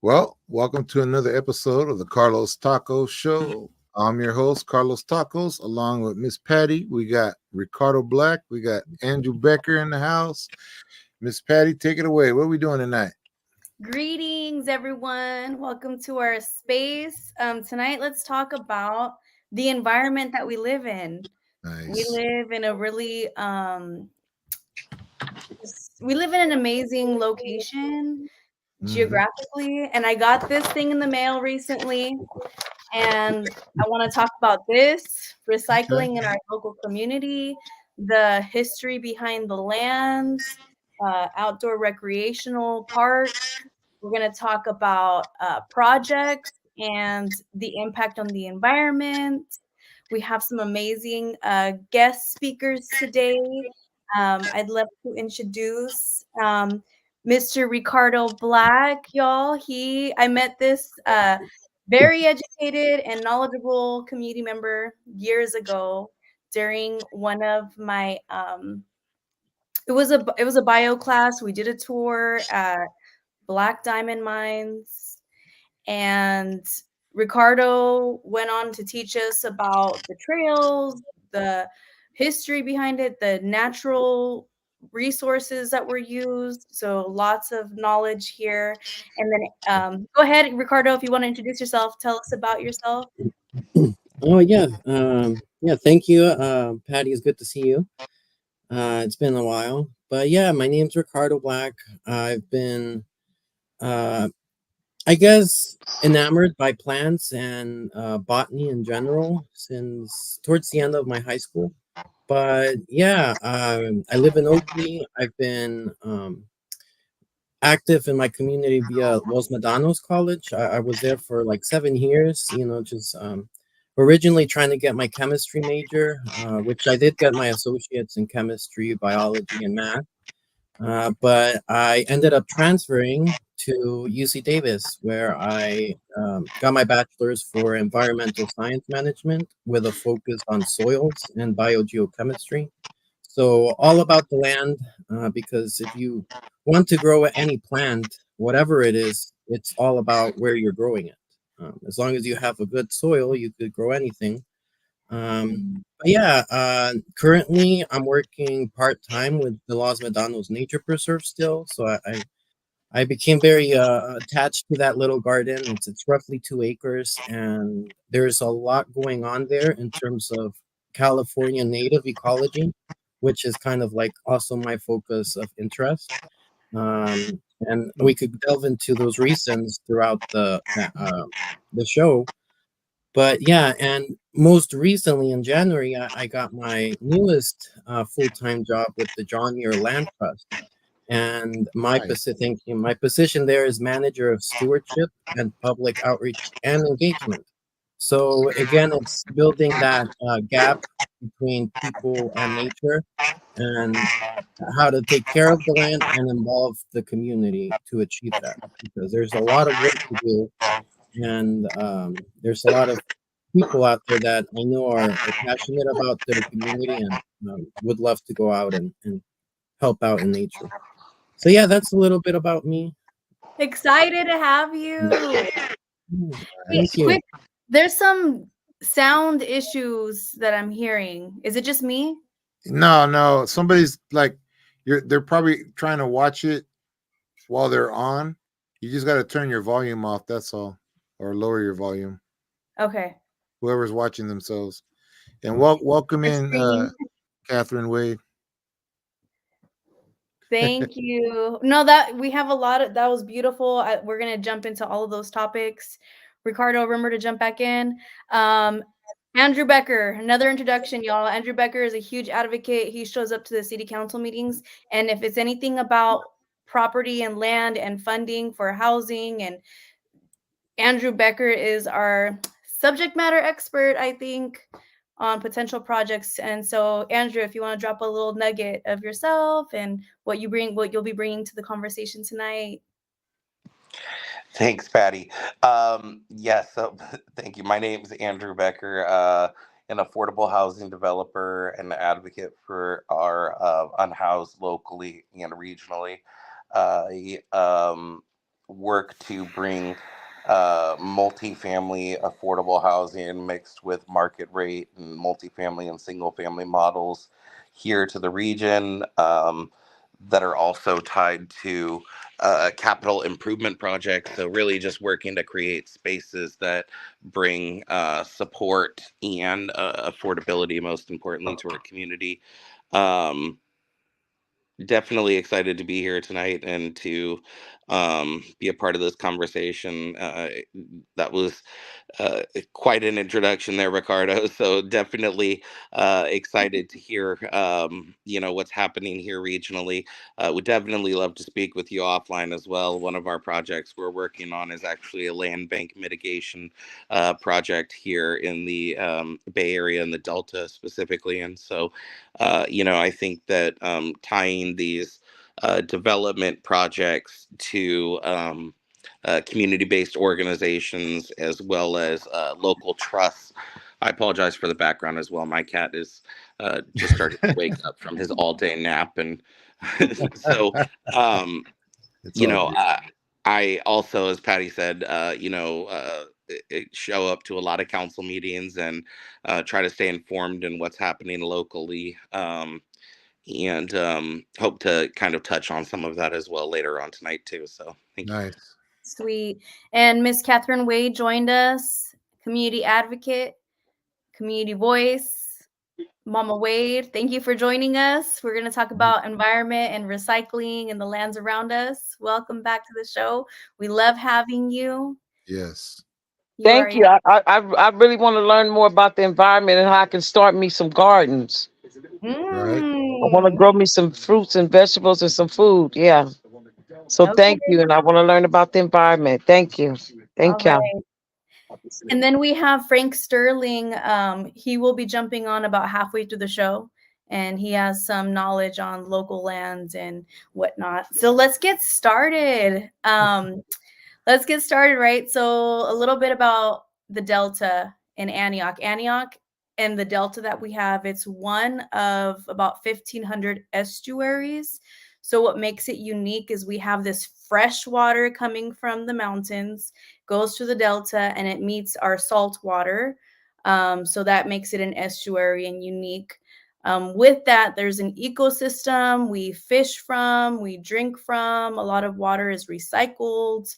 Well, welcome to another episode of the Carlos Taco Show. I'm your host, Carlos Tacos, along with Miss Patty. We got Ricardo Black. We got Andrew Becker in the house. Miss Patty, take it away. What are we doing tonight? Greetings, everyone. Welcome to our space. Tonight, let's talk about the environment that we live in. We Nice. live in a really, we live in an amazing location Mm-hmm. geographically. And I got this thing in the mail recently, and I want to talk about this Okay. recycling in our local community, the history behind the lands, outdoor recreational parks. We're going to talk about projects and the impact on the environment. We have some amazing guest speakers today. I'd love to introduce Mr. Ricardo Black, y'all. I met this very educated and knowledgeable community member years ago during one of my it was a bio class. We did a tour at Black Diamond Mines, and Ricardo went on to teach us about the trails, the history behind it, the natural resources that were used. So lots of knowledge here. And then go ahead, Ricardo, if you want to introduce yourself, tell us about yourself. Oh yeah, yeah. Thank you, Patty. It's good to see you. It's been a while, but yeah, my name's Ricardo Black. I've been, uh, I guess, enamored by plants and botany in general since towards the end of my high school. But yeah, I live in Oakley. I've been active in my community via Los Medanos College. I was there for like 7 years, just originally trying to get my chemistry major, which I did get my associates in chemistry, biology, and math. But I ended up transferring to UC Davis, where I got my bachelor's for environmental science management with a focus on soils and biogeochemistry. So all about the land, because if you want to grow any plant, whatever it is, it's all about where you're growing it. As long as you have a good soil, you could grow anything. But yeah, currently I'm working part time with the Los Medanos Nature Preserve still. So I became very attached to that little garden. It's roughly 2 acres, and there's a lot going on there in terms of California native ecology, which is kind of like also my focus of interest. And we could delve into those reasons throughout the show. But yeah, and most recently in January, I got my newest full time job with the John Muir Land Trust, and Nice. my position there is manager of stewardship and public outreach and engagement. So again, it's building that gap between people and nature, and how to take care of the land and involve the community to achieve that. Because there's a lot of work to do, and there's a lot of people out there that I know are passionate about their community and would love to go out and help out in nature. So yeah, that's a little bit about me. Excited to have Mm, you. Hey, Thank you. quick, there's some sound issues that I'm hearing. Is it just me? No, no. Somebody's like they're probably trying to watch it while they're on. You just gotta turn your volume off, that's all. Or lower your volume. Okay. Whoever's watching themselves. And welcome Our in stream. Catherine Wade. Thank you. No, that we have a lot of that was beautiful. We're gonna jump into all of those topics. Ricardo, remember to jump back in. Um, Andrew Becker, another introduction, y'all. Andrew Becker is a huge advocate. He shows up to the city council meetings, and if it's anything about property and land and funding for housing, and Andrew Becker is our subject matter expert, I think, on potential projects. And so, Andrew, if you want to drop a little nugget of yourself and what you'll be bringing to the conversation tonight. Thanks, Patty. Yes, so thank you. My name is Andrew Becker, an affordable housing developer and advocate for our unhoused locally and regionally. I work to bring multifamily affordable housing mixed with market rate and multifamily and single family models here to the region, that are also tied to capital improvement projects. So really just working to create spaces that bring support and affordability, most importantly, to our community. Um, Definitely excited to be here tonight and to be a part of this conversation. That was quite an introduction there, Ricardo. So definitely excited to hear, what's happening here regionally. Would definitely love to speak with you offline as well. One of our projects we're working on is actually a land bank mitigation project here in the Bay Area and the Delta specifically. And so, I think that tying these development projects to community-based organizations as well as local trusts. I apologize for the background as well. My cat is just started to wake up from his all-day nap, and so It's all good. I also, as Patty said, show up to a lot of council meetings and try to stay informed in what's happening locally. And hope to kind of touch on some of that as well later on tonight too. So thank you. Nice. Sweet. And Miss Catherine Wade joined us, community advocate, community voice, Mama Wade. Thank you for joining us. We're going to talk about environment and recycling and the lands around us. Welcome back to the show. We love having you. Yes. Thank you. I really want to learn more about the environment and how I can start me some gardens. Right. I want to grow me some fruits and vegetables and some food. Yeah. So thank you. And I want to learn about the environment. Thank you. Thank you. Right. And then we have Frank Sterling. He will be jumping on about halfway through the show, and he has some knowledge on local lands and whatnot. So let's get started. Right? So a little bit about the Delta in Antioch. Antioch and the Delta that we have, it's one of about 1,500 estuaries. So what makes it unique is we have this fresh water coming from the mountains, goes to the Delta, and it meets our salt water. So that makes it an estuary and unique. With that, there's an ecosystem we fish from, we drink from. A lot of water is recycled.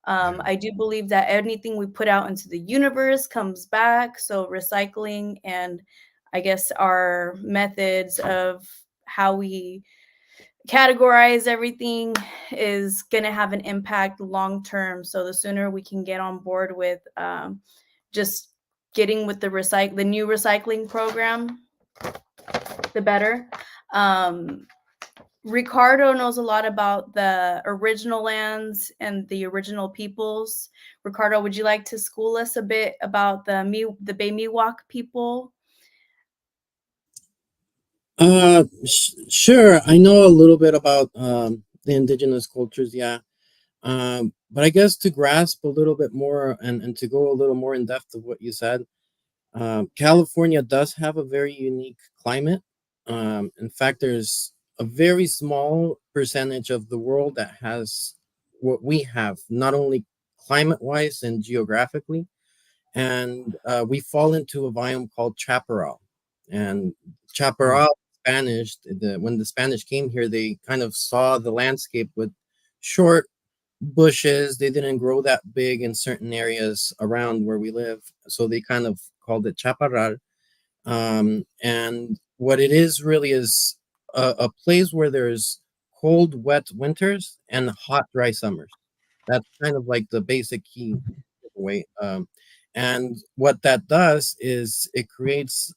I do believe that anything we put out into the universe comes back. So recycling and I guess our methods of how we categorize everything is going to have an impact long term. So the sooner we can get on board with just getting with the new recycling program, the better. Ricardo knows a lot about the original lands and the original peoples. Ricardo, would you like to school us a bit about the Bay Miwok people? Sure. I know a little bit about the indigenous cultures, yeah. But I guess to grasp a little bit more and to go a little more in depth of what you said, California does have a very unique climate. In fact, there's a very small percentage of the world that has what we have, not only climate-wise and geographically, and we fall into a biome called chaparral. And chaparral, Spanish, when the Spanish came here, they kind of saw the landscape with short bushes. They didn't grow that big in certain areas around where we live, so they kind of called it chaparral. And what it is really is a place where there's cold, wet winters and hot, dry summers. That's kind of like the basic key way. And what that does is it creates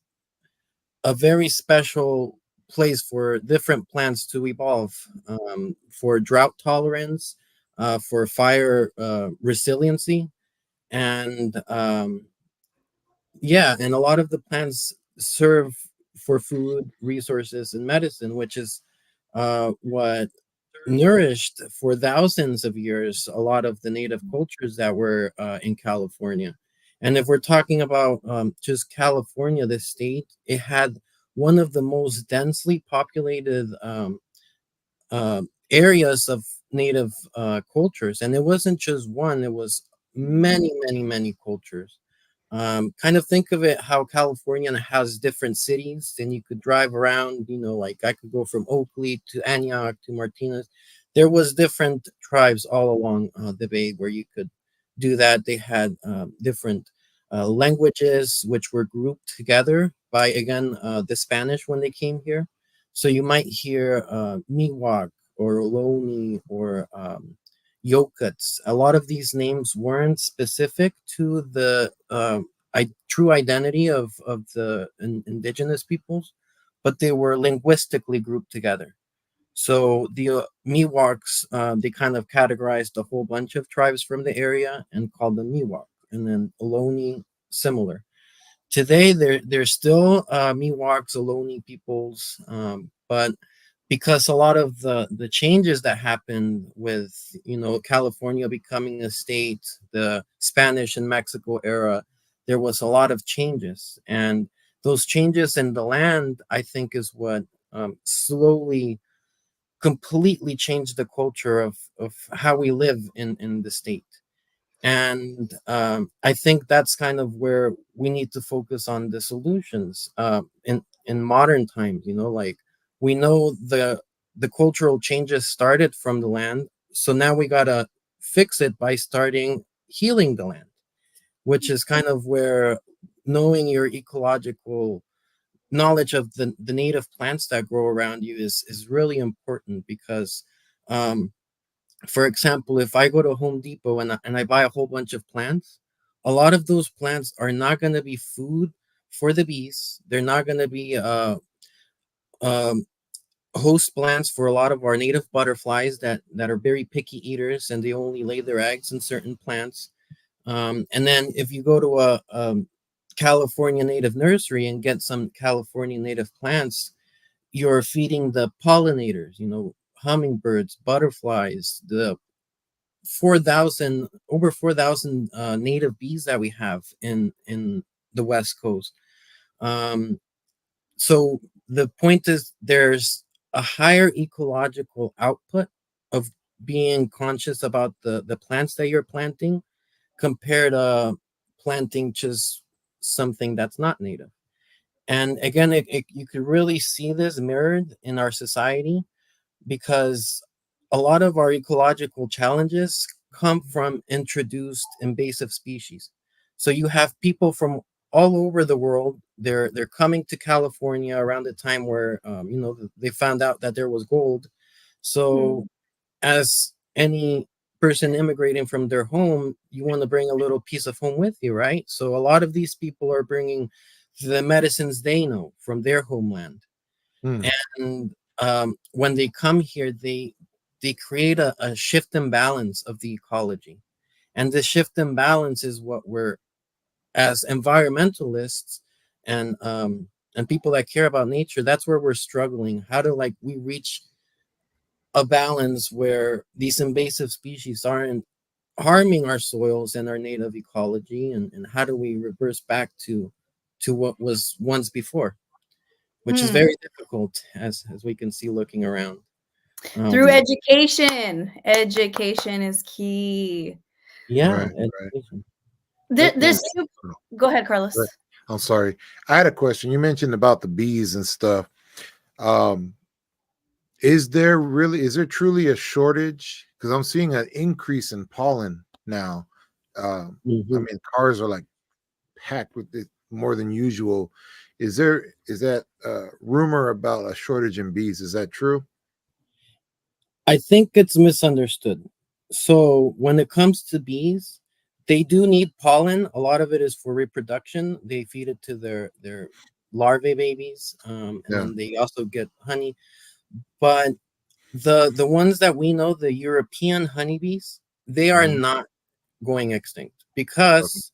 a very special place for different plants to evolve, for drought tolerance, for fire resiliency, and and a lot of the plants serve for food, resources, and medicine, which is what nourished for thousands of years a lot of the native cultures that were in California. And if we're talking about just California, the state, it had one of the most densely populated areas of native cultures, and it wasn't just one; it was many, many, many cultures. Kind of think of it how California has different cities, and you could drive around. You know, like I could go from Oakley to Antioch to Martinez. There was different tribes all along the bay where you could do that. They had different languages which were grouped together by again the Spanish when they came here. So you might hear Miwok or Ohlone or Yokuts. A lot of these names weren't specific to the true identity of the indigenous peoples, but they were linguistically grouped together. So the Miwoks, they kind of categorized a whole bunch of tribes from the area and called them Miwok, and then Ohlone similar. Today, there's still Miwoks, Ohlone peoples, but because a lot of the changes that happened with California becoming a state, the Spanish and Mexico era, there was a lot of changes, and those changes in the land, I think, is what slowly completely changed the culture of how we live in the state. And I think that's kind of where we need to focus on the solutions in modern times. Like we know the cultural changes started from the land, so now we gotta fix it by starting healing the land, which is kind of where knowing your ecological knowledge of the native plants that grow around you is really important because for example, if I go to Home Depot and I buy a whole bunch of plants, a lot of those plants are not going to be food for the bees. They're not going to be um, host plants for a lot of our native butterflies that are very picky eaters and they only lay their eggs in certain plants. And then if you go to a California native nursery and get some California native plants, you're feeding the pollinators, hummingbirds, butterflies, the 4,000 over 4,000 native bees that we have in the West Coast. So the point is there's a higher ecological output of being conscious about the plants that you're planting compared to planting just something that's not native. And again, you could really see this mirrored in our society because a lot of our ecological challenges come from introduced invasive species. So you have people from all over the world. They're coming to California around the time where they found out that there was gold. So as any person immigrating from their home, you want to bring a little piece of home with you, right? So a lot of these people are bringing the medicines they know from their homeland. And when they come here, they create a shift in balance of the ecology, and the shift in balance is what we're, as environmentalists and people that care about nature, that's where we're struggling. How do we reach a balance where these invasive species aren't harming our soils and our native ecology, and how do we reverse back to what was once before, which is very difficult as we can see looking around. Through education. Education is key. Yeah. Right. Education. There's two. Go ahead, Carlos. Right. I'm sorry. I had a question. You mentioned about the bees and stuff. Is there truly a shortage? Because I'm seeing an increase in pollen now. I mean, cars are like packed with it more than usual. Is that rumor about a shortage in bees? Is that true? I think it's misunderstood. So when it comes to bees, they do need pollen. A lot of it is for reproduction. They feed it to their larvae babies, and then they also get honey. But the ones that we know, the European honeybees, they are not going extinct because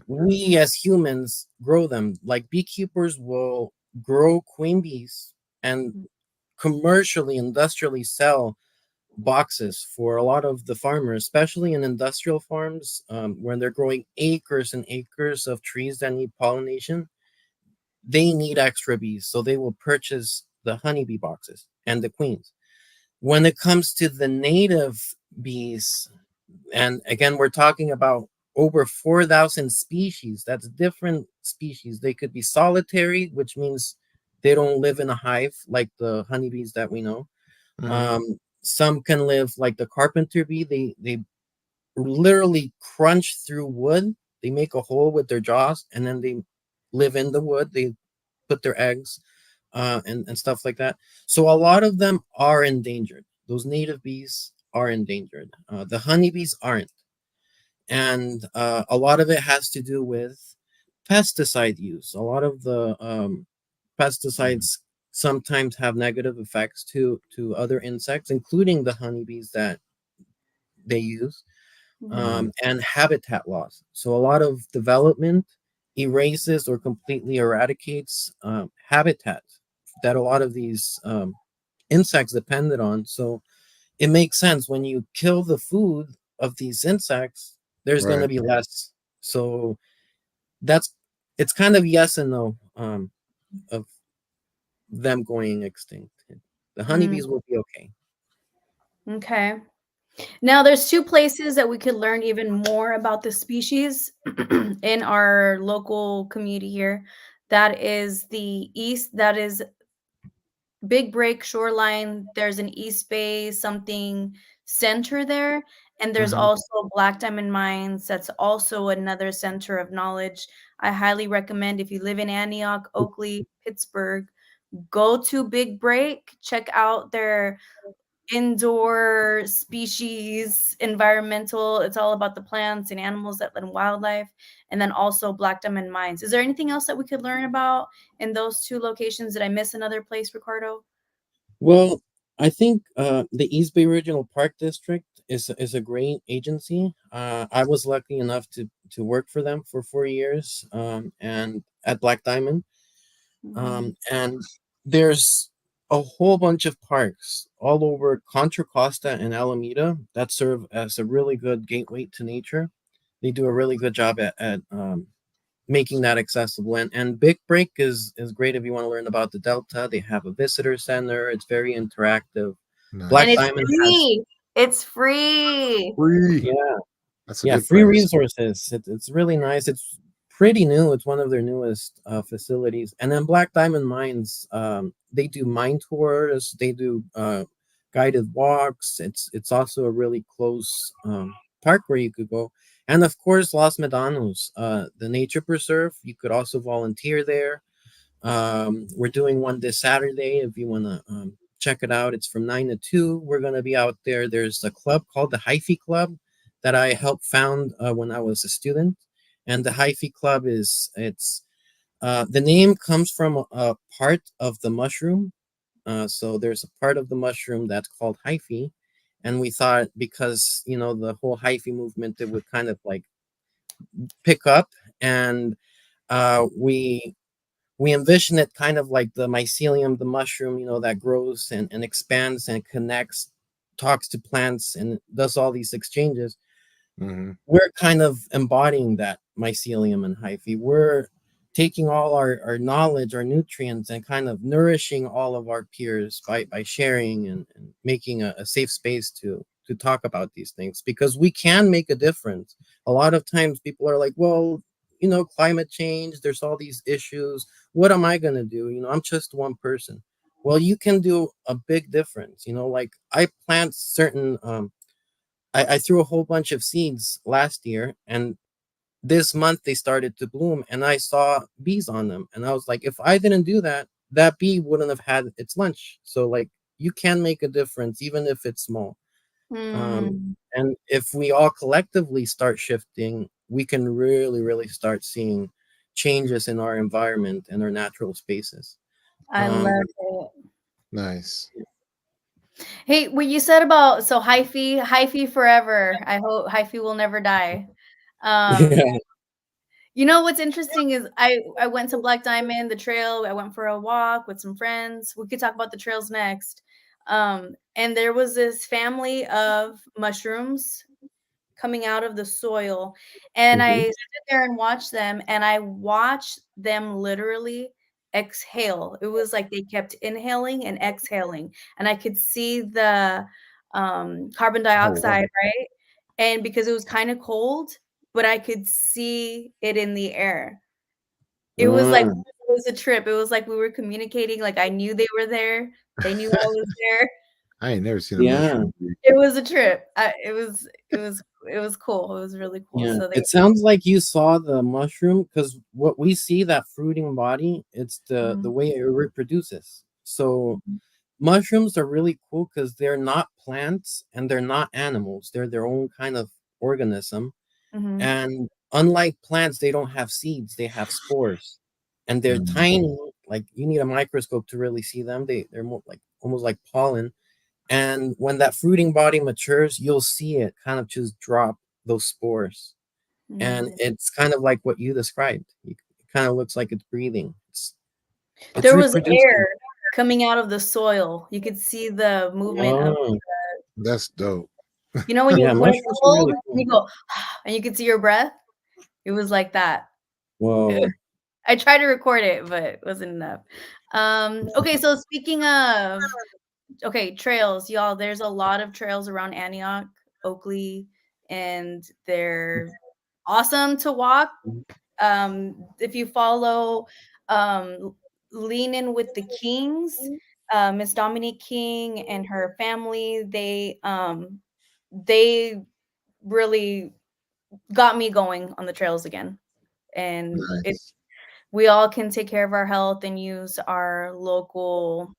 we as humans grow them. Like beekeepers will grow queen bees and commercially, industrially sell boxes for a lot of the farmers, especially in industrial farms, where they're growing acres and acres of trees that need pollination. They need extra bees, so they will purchase the honeybee boxes and the queens. When it comes to the native bees, and again, we're talking about over 4,000 species. That's different species. They could be solitary, which means they don't live in a hive like the honeybees that we know. Some can live like the carpenter bee. They literally crunch through wood. They make a hole with their jaws, and then they live in the wood. They put their eggs and stuff like that. So a lot of them are endangered. Those native bees are endangered. The honeybees aren't. And a lot of it has to do with pesticide use. A lot of the pesticides sometimes have negative effects to other insects, including the honeybees that they use, and habitat loss. So a lot of development erases or completely eradicates habitat that a lot of these insects depended on. So it makes sense when you kill the food of these insects, there's going to Right. be less. So that's it's kind of yes and no of them going extinct. The honeybees will be okay. Okay. Now, there's two places that we could learn even more about the species in our local community here. That is the east, that is Big Break Shoreline. There's an East Bay something center there. And there's also Black Diamond Mines. That's also another center of knowledge. I highly recommend if you live in Antioch, Oakley, Pittsburgh, go to Big Break, check out their indoor species environmental. It's all about the plants and animals and wildlife, and then also Black Diamond Mines. Is there anything else that we could learn about in those two locations? Did I miss another place, Ricardo? Well, I think the East Bay Regional Park District is a great agency. I was lucky enough to work for them for 4 years, and at Black Diamond. And there's a whole bunch of parks all over Contra Costa and Alameda that serve as a really good gateway to nature. They do a really good job at making that accessible. And Big Break is great if you want to learn about the Delta. They have a visitor center. It's very interactive. Black And it's Diamond has free. It's free. Free. yeah That's a yeah good free price. resources. It's really nice. It's pretty new. It's one of their newest facilities. And then Black Diamond Mines, they do mine tours. They do guided walks. It's also a really close park where you could go. And of course, Los Medanos, the nature preserve. You could also volunteer there. We're doing one this Saturday if you want to check it out. It's from 9 to 2. We're going to be out there. There's a club called the Hyphy Club that I helped found when I was a student. And the Hyphy Club it's the name comes from a part of the mushroom. So there's a part of the mushroom that's called hyphae. And we thought because, the whole hyphae movement, it would kind of like pick up. And we envision it kind of like the mycelium, the mushroom, that grows and expands and connects, talks to plants and does all these exchanges. We're kind of embodying that mycelium and hyphae. We're taking all our knowledge, our nutrients, and kind of nourishing all of our peers by sharing and making a safe space to talk about these things, because we can make a difference. A lot of times people are like, well, climate change, there's all these issues. What am I going to do? I'm just one person. Well, you can do a big difference. Like I plant certain, I threw a whole bunch of seeds last year, and this month they started to bloom, and I saw bees on them. And I was like, if I didn't do that, that bee wouldn't have had its lunch. So like you can make a difference, even if it's small. And if we all collectively start shifting, we can really, really start seeing changes in our environment and our natural spaces. I love it. Nice. Hey, what you said about hyphae forever. I hope hyphae will never die. Yeah. What's interesting is I went to Black Diamond, the trail. I went for a walk with some friends. We could talk about the trails next. And there was this family of mushrooms coming out of the soil. And I sit there and watch them, and I watch them literally exhale. It was like they kept inhaling and exhaling, and I could see the carbon Oh, wow. dioxide, right? And because it was kind of cold, but I could see it in the air. It was like Ah, it was a trip. It was like we were communicating, like I knew they were there. They knew I was there. I ain't never seen a yeah. mushroom. tree. It was a trip. It was cool. It was really cool. Yeah, So they it sounds like you saw the mushroom because what we see, that fruiting body, it's the Mhm. way it reproduces. So mushrooms are really cool because they're not plants and they're not animals. They're their own kind of organism. Mhm. And unlike plants, they don't have seeds, they have spores. And they're Mm. tiny, like you need a microscope to really see them. They're more like almost like pollen. And when that fruiting body matures, you'll see it kind of just drop those spores. And Mhm. it's kind of like what you described. It kind of looks like it's breathing. It's There was reproducing. air coming out of the soil. You could see the movement of, Oh, That's dope. you know, when yeah, when it's mushrooms are cold really and you cool. go, and you could see your breath. It was like that. Whoa. I tried to record it, but it wasn't enough. Okay, so speaking of trails, y'all, there's a lot of trails around Antioch, Oakley, and they're awesome to walk. If you follow um, Lean In with the Kings, Miss Dominique King and her family, they really got me going on the trails again. And Nice. we all can take care of our health and use our local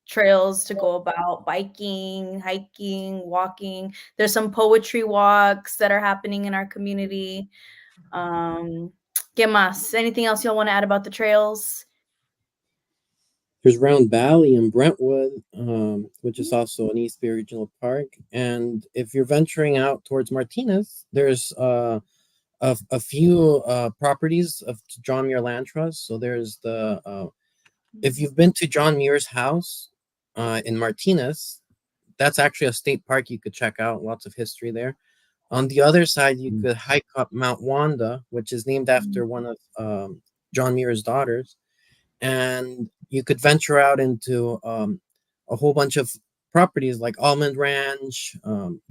trails to go about biking, hiking, walking. There's some poetry walks that are happening in our community. ¿Qué más? Anything else y'all want to add about the trails? There's Round Valley in Brentwood, which is also an East Bay Regional Park. And if you're venturing out towards Martinez, there's a few properties of John Muir Land Trust. So there's if you've been to John Muir's house in Martinez, that's actually a state park you could check out. Lots of history there. On the other side, you could hike up Mount Wanda, which is named after one of John Muir's daughters, and you could venture out into a whole bunch of properties like Almond Ranch,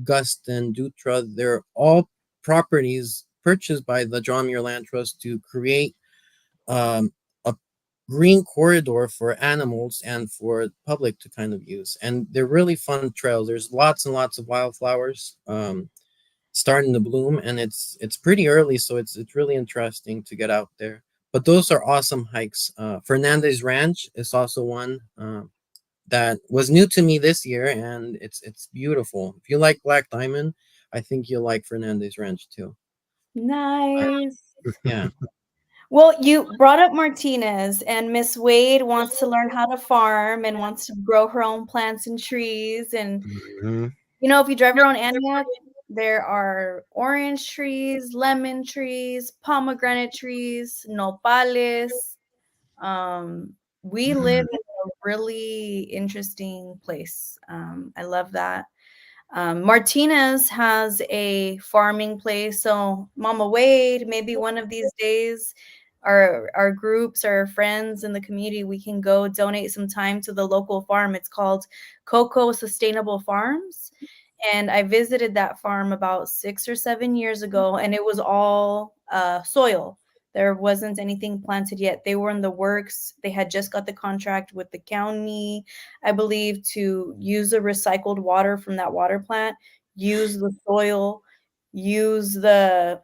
Guston, Dutra. They're all properties purchased by the John Muir Land Trust to create um, a green corridor for animals and for public to kind of use. And they're really fun trails. There's lots and lots of wildflowers starting to bloom, and it's pretty early, so it's really interesting to get out there. But those are awesome hikes. Fernandez Ranch is also one that was new to me this year, and it's beautiful. If you like Black Diamond, I think you'll like Fernandez Ranch too. Nice. Yeah. Well, you brought up Martinez, and Miss Wade wants to learn how to farm and wants to grow her own plants and trees. And Mhm. if you drive around Antioch, there are orange trees, lemon trees, pomegranate trees, nopales. We live in a really interesting place. I love that. Martinez has a farming place. So Mama Wade, maybe one of these days, our groups, our friends in the community, we can go donate some time to the local farm. It's called Coco Sustainable Farms. And I visited that farm about 6 or 7 years ago, and it was all soil. There wasn't anything planted yet. They were in the works. They had just got the contract with the county, I believe, to use the recycled water from that water plant, use the soil, use the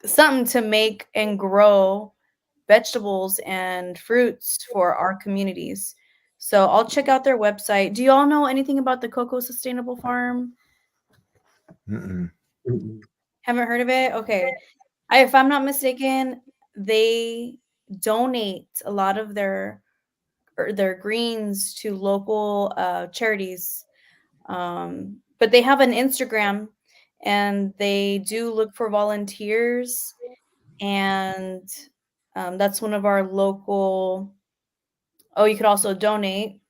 something to make and grow vegetables and fruits for our communities. So I'll check out their website. Do you all know anything about the Coco Sustainable Farm? Mm-mm. Haven't heard of it? Okay. If I'm not mistaken, they donate a lot of their greens to local charities. But they have an Instagram, and they do look for volunteers, and that's one of our local. Oh, you could also donate.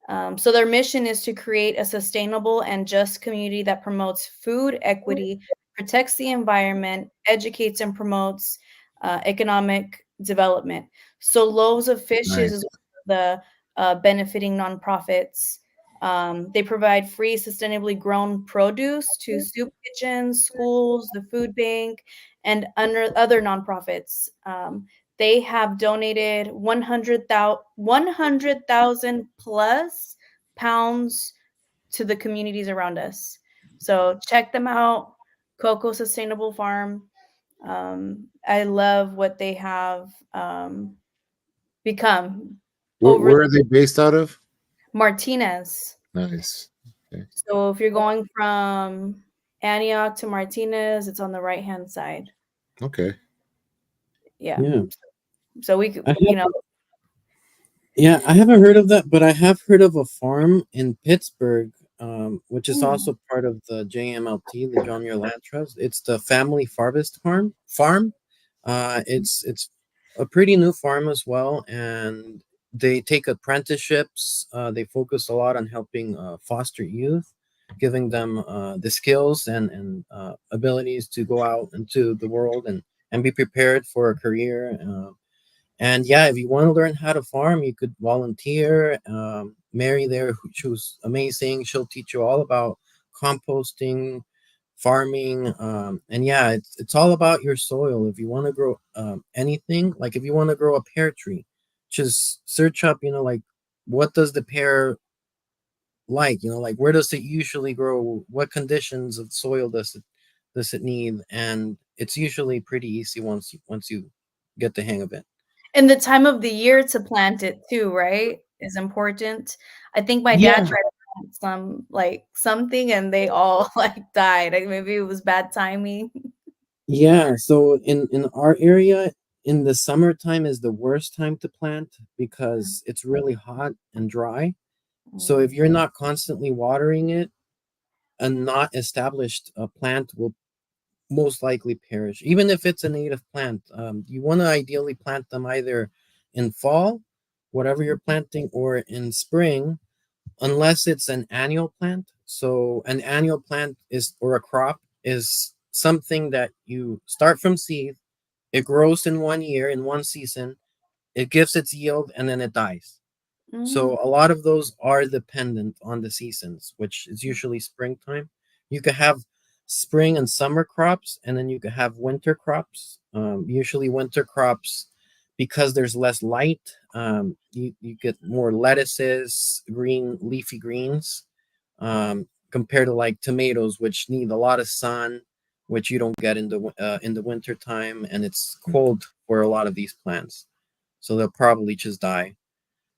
So their mission is to create a sustainable and just community that promotes food equity, protects the environment, educates and promotes economic development. So Loaves of Fishes is Nice. one of the benefiting nonprofits. They provide free, sustainably grown produce to soup kitchens, schools, the food bank, and other nonprofits. They have donated 100,000 plus pounds to the communities around us. So check them out, Coco Sustainable Farm. I love what they have become over Where are they based out of? Martinez. Nice. So if you're going from Antioch to Martinez, it's on the right hand side. Okay. Yeah. Yeah. So we could, I you have, know, yeah, I haven't heard of that, but I have heard of a farm in Pittsburgh, which is Mm. also part of the JMLT, the John Muir Land Trust. It's the Family Harvest Farm. It's a pretty new farm as well, and they take apprenticeships. They focus a lot on helping foster youth, giving them the skills and abilities to go out into the world and be prepared for a career. And yeah, if you want to learn how to farm, you could volunteer. Mary there, who's amazing. She'll teach you all about composting, farming, and yeah, it's all about your soil. If you want to grow anything, like if you want to grow a pear tree, just search up, like what does the pear like? Like where does it usually grow? What conditions of soil does it need? And it's usually pretty easy once you get the hang of it. and the time of the year to plant it too, right? Is important. I think my dad Yeah. tried to plant something and they all like died. Like maybe it was bad timing. Yeah, so in our area, in the summertime is the worst time to plant because it's really hot and dry. So if you're not constantly watering it, a not established plant will most likely perish, even if it's a native plant. You want to ideally plant them either in fall, whatever you're planting, or in spring, unless it's an annual plant. So an annual plant is, or a crop, is something that you start from seed, it grows in 1 year, in one season, it gives its yield, and then it dies. Mm. So a lot of those are dependent on the seasons, which is usually springtime. You could have spring and summer crops, and then you could have winter crops. Usually winter crops, because there's less light, you get more lettuces, green leafy greens, compared to like tomatoes, which need a lot of sun, which you don't get in the winter time, and it's cold for a lot of these plants, so they'll probably just die.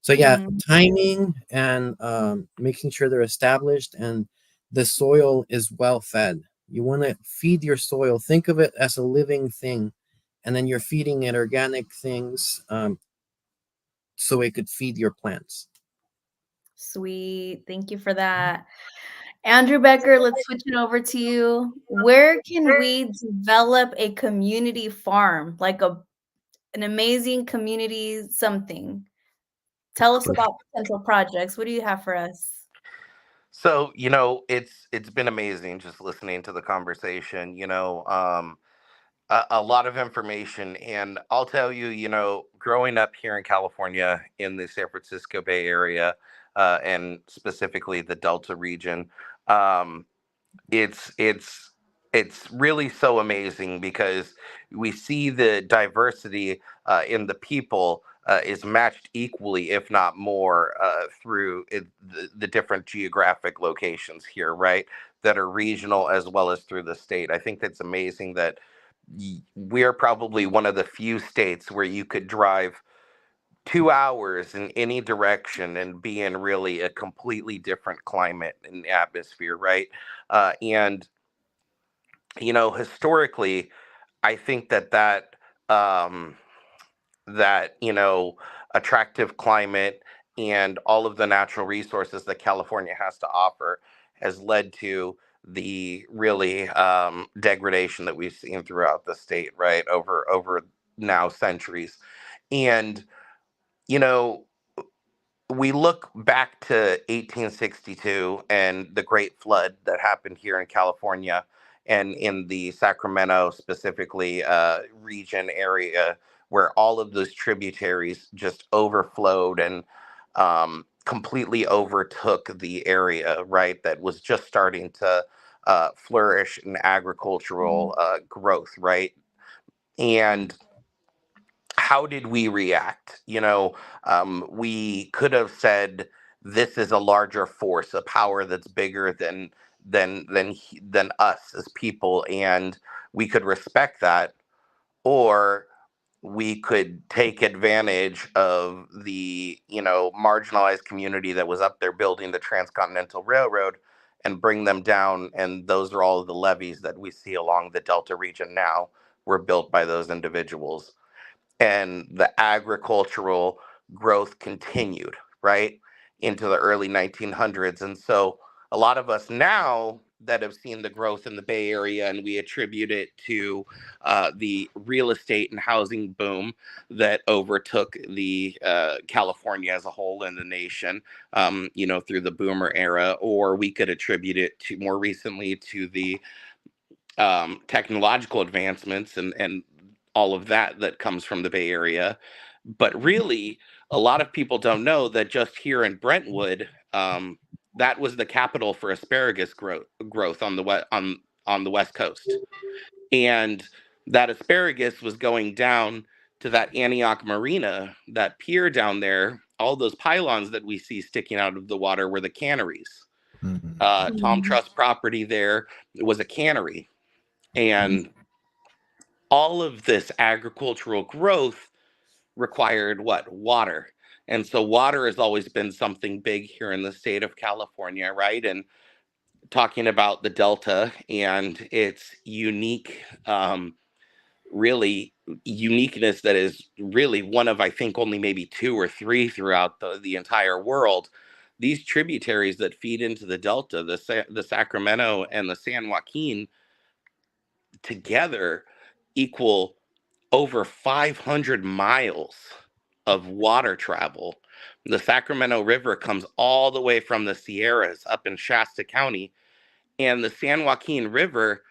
So yeah, Mm. timing and making sure they're established and the soil is well fed. You want to feed your soil. Think of it as a living thing, and then you're feeding it organic things, so it could feed your plants. Sweet. Thank you for that. Andrew Becker, let's switch it over to you. Where can we develop a community farm, like an amazing community something? Tell us about potential projects. What do you have for us? So, it's been amazing just listening to the conversation, a lot of information. And I'll tell you, growing up here in California in the San Francisco Bay Area, and specifically the Delta region, um, it's it's it's really so amazing because we see the diversity in the people is matched equally, if not more, through the different geographic locations here, right? That are regional as well as through the state. I think that's amazing that we're probably one of the few states where you could drive 2 hours in any direction and be in really a completely different climate and atmosphere, right? And historically, I think um, that attractive climate and all of the natural resources that California has to offer has led to the really degradation that we've seen throughout the state, right? Over now centuries. And you know we look back to 1862 and the Great Flood that happened here in California and in the Sacramento, specifically region area, where all of those tributaries just overflowed and completely overtook the area, right, that was just starting to flourish in agricultural growth, right? And how did we react? We could have said this is a larger force, a power that's bigger than us as people, and we could respect that, or we could take advantage of the marginalized community that was up there building the Transcontinental Railroad and bring them down. And those are all of the levees that we see along the Delta region now were built by those individuals, and the agricultural growth continued right into the early 1900s. And so a lot of us now that have seen the growth in the Bay Area, and we attribute it to the real estate and housing boom that overtook the California as a whole and the nation, through the boomer era, or we could attribute it to more recently to the technological advancements and all of that comes from the Bay Area. But really, a lot of people don't know that just here in Brentwood, that was the capital for asparagus growth on the West Coast, and that asparagus was going down to that Antioch Marina, that pier down there. All those pylons that we see sticking out of the water were the canneries. Tom Trust property there was a cannery, and all of this agricultural growth required what? Water. And so water has always been something big here in the state of California, right? And talking about the Delta and its unique, really uniqueness that is really one of, I think, only maybe 2 or 3 throughout the entire world. These tributaries that feed into the Delta, the Sacramento and the San Joaquin, together equal over 500 miles of water travel. The Sacramento River comes all the way from the Sierras up in Shasta County, and the San Joaquin River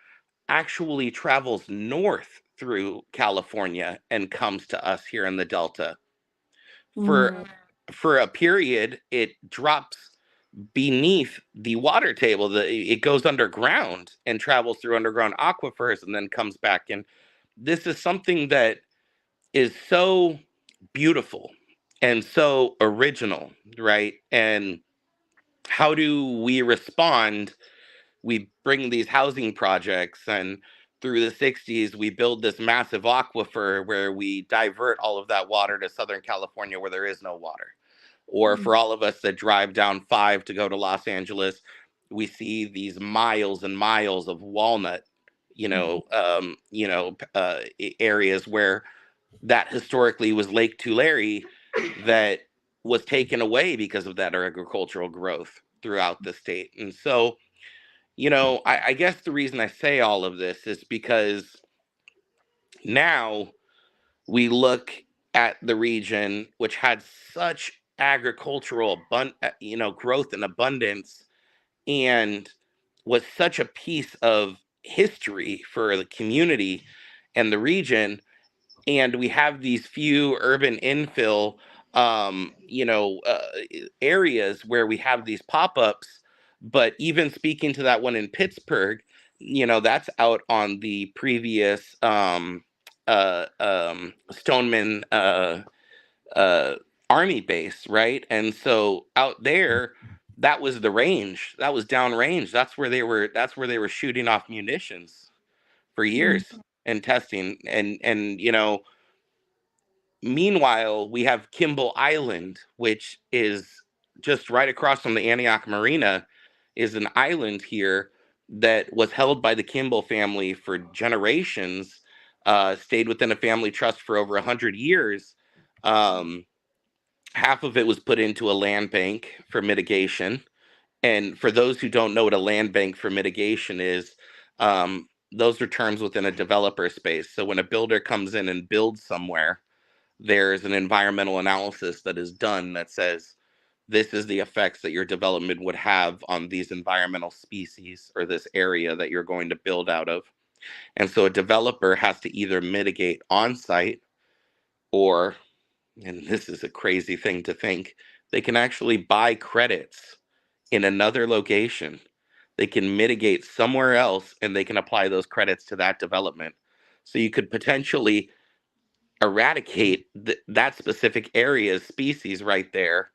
actually travels north through California and comes to us here in the Delta. For a period, it drops beneath the water table. It goes underground and travels through underground aquifers and then comes back. And this is something that is so beautiful and so original, right? And how do we respond? We bring these housing projects, and through the 60s, we build this massive aquifer where we divert all of that water to Southern California where there is no water. Or for all of us that drive down 5 to go to Los Angeles, we see these miles and miles of walnut, areas where that historically was Lake Tulare that was taken away because of that agricultural growth throughout the state. And so, I guess the reason I say all of this is because now we look at the region, which had such agricultural growth and abundance, and was such a piece of history for the community and the region. And we have these few urban infill areas where we have these pop-ups. But even speaking to that one in Pittsburgh, that's out on the previous Stoneman Army base, right? And so out there, that was the range. That was downrange. That's where they were shooting off munitions for years and testing. And meanwhile, we have Kimball Island, which is just right across from the Antioch Marina, is an island here that was held by the Kimball family for generations, stayed within a family trust for over 100 years. Half of it was put into a land bank for mitigation. And for those who don't know what a land bank for mitigation is, those are terms within a developer space. So when a builder comes in and builds somewhere, there's an environmental analysis that is done that says, this is the effects that your development would have on these environmental species or this area that you're going to build out of. And so a developer has to either mitigate on site or, and this is a crazy thing to think, they can actually buy credits in another location. They can mitigate somewhere else and they can apply those credits to that development. So you could potentially eradicate that specific area's species right there,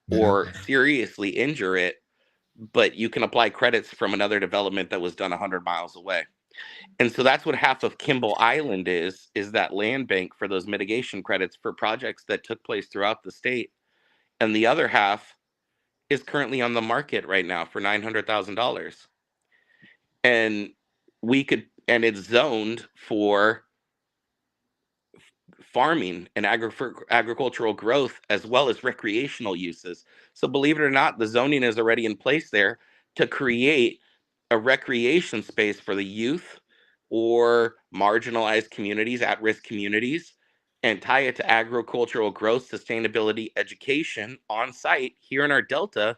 or seriously injure it, but you can apply credits from another development that was done 100 miles away. And so that's what half of Kimball Island is that land bank for those mitigation credits for projects that took place throughout the state. And the other half is currently on the market right now for $900,000. And it's zoned for farming and agricultural growth as well as recreational uses. So believe it or not, the zoning is already in place there to create a recreation space for the youth or marginalized communities, at-risk communities, and tie it to agricultural growth, sustainability, education on site here in our Delta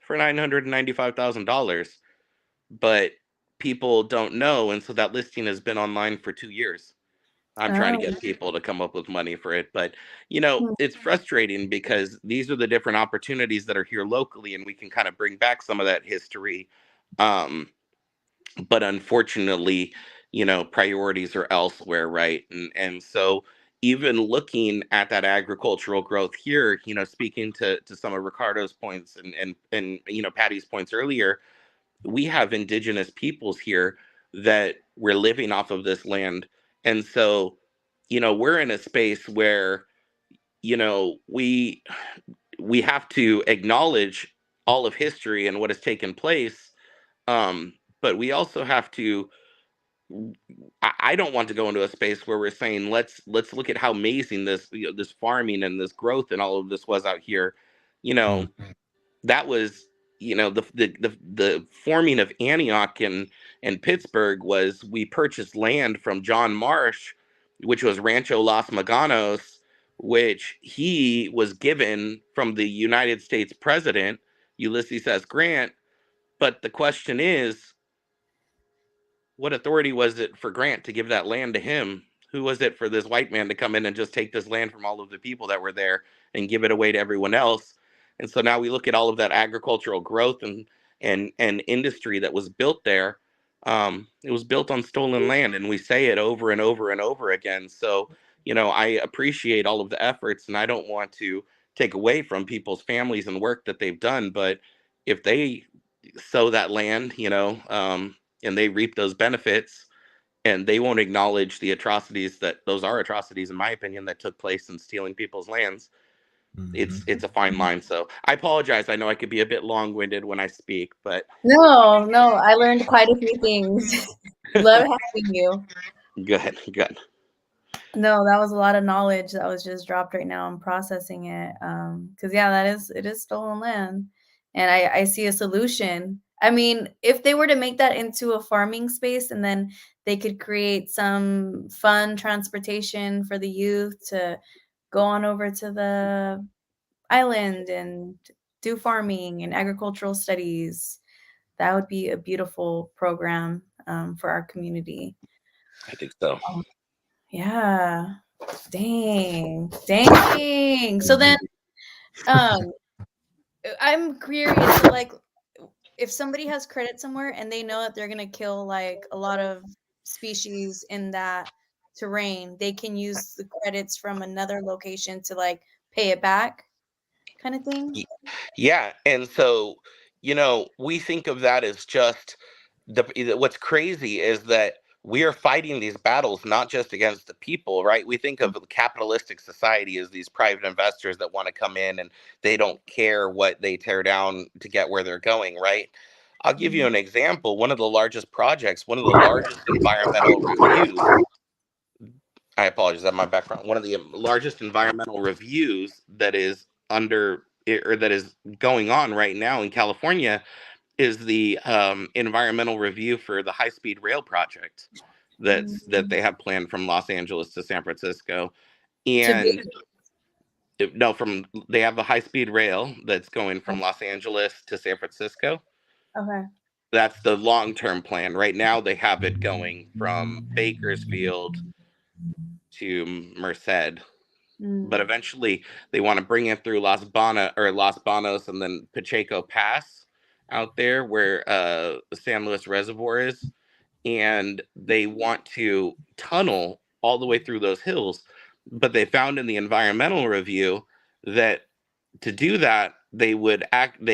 for $995,000. But people don't know, and so that listing has been online for 2 years. I'm trying to Oh. get people to come up with money for it, but Hmm. it's frustrating because these are the different opportunities that are here locally, and we can kind of bring back some of that history. Um, but unfortunately, priorities are elsewhere, right? And so even looking at that agricultural growth here, speaking to some of Ricardo's points and Patty's points earlier, we have indigenous peoples here that we're living off of this land. And so, we're in a space where, we have to acknowledge all of history and what has taken place. But we also have to, I don't want to go into a space where we're saying let's look at how amazing this this farming and this growth and all of this was out here. That was the forming of Antioch and Pittsburgh was we purchased land from John Marsh, which was Rancho Los Maganos, which he was given from the United States president Ulysses S. Grant. But the question is, what authority was it for Grant to give that land to him? Who was it for this white man to come in and just take this land from all of the people that were there and give it away to everyone else? And so now we look at all of that agricultural growth and industry that was built there. It was built on stolen land, and we say it over and over and over again. So, I appreciate all of the efforts, and I don't want to take away from people's families and work that they've done. But if they sow that land, and they reap those benefits, and they won't acknowledge the atrocities that those are atrocities, in my opinion, that took place in stealing people's lands. It's a fine line. So I apologize. I know I could be a bit long-winded when I speak, but No, I learned quite a few things. Love having you. good. No, that was a lot of knowledge that was just dropped right now. I'm processing it. Because it is stolen land. And I see a solution. I mean, if they were to make that into a farming space and then they could create some fun transportation for the youth to go on over to the island and do farming and agricultural studies, that would be a beautiful program for our community. I think so. Yeah. Dang. So then I'm curious, like, if somebody has credit somewhere and they know that they're gonna kill like a lot of species in that terrain, they can use the credits from another location to like pay it back, kind of thing. Yeah, and so we think of that as just what's crazy is that we are fighting these battles not just against the people, right? We think of the capitalistic society as these private investors that want to come in and they don't care what they tear down to get where they're going, right? I'll give you an example. One of the largest projects, one of the largest environmental reviews. I apologize, that my background. One of the largest environmental reviews that is that is going on right now in California is the environmental review for the high-speed rail project that they have planned from Los Angeles to San Francisco. And they have a high-speed rail that's going from Los Angeles to San Francisco. Okay. That's the long-term plan. Right now, they have it going from Bakersfield to Merced. Mm. But eventually they want to bring it through Los Banos and then Pacheco Pass out there where the San Luis Reservoir is. And they want to tunnel all the way through those hills. But they found in the environmental review that to do that, they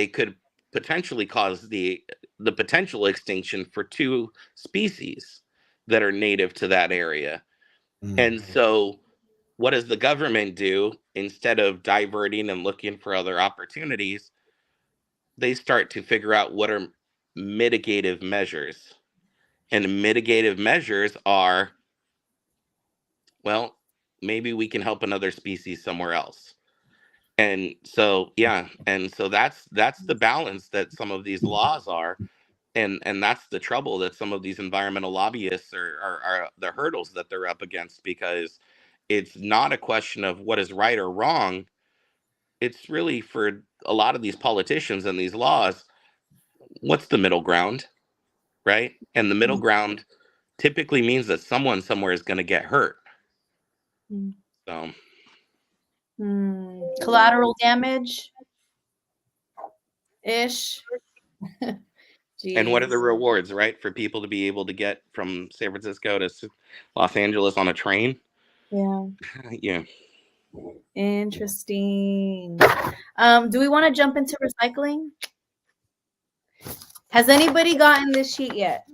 could potentially cause the potential extinction for 2 species that are native to that area. And so what does the government do? Instead of diverting and looking for other opportunities, they start to figure out what are mitigative measures. And mitigative measures are, well, maybe we can help another species somewhere else. And so, yeah, and so that's the balance that some of these laws are, and that's the trouble that some of these environmental lobbyists are the hurdles that they're up against, because it's not a question of what is right or wrong. It's really, for a lot of these politicians and these laws, what's the middle ground, right? And the middle ground typically means that someone somewhere is going to get hurt. Mm. So Collateral damage ish. and what are the Jeez. rewards, right, for people to be able to get from San Francisco to Los Angeles on a train? Yeah. Yeah. Interesting. Do we want to jump into recycling? Has anybody gotten this sheet yet?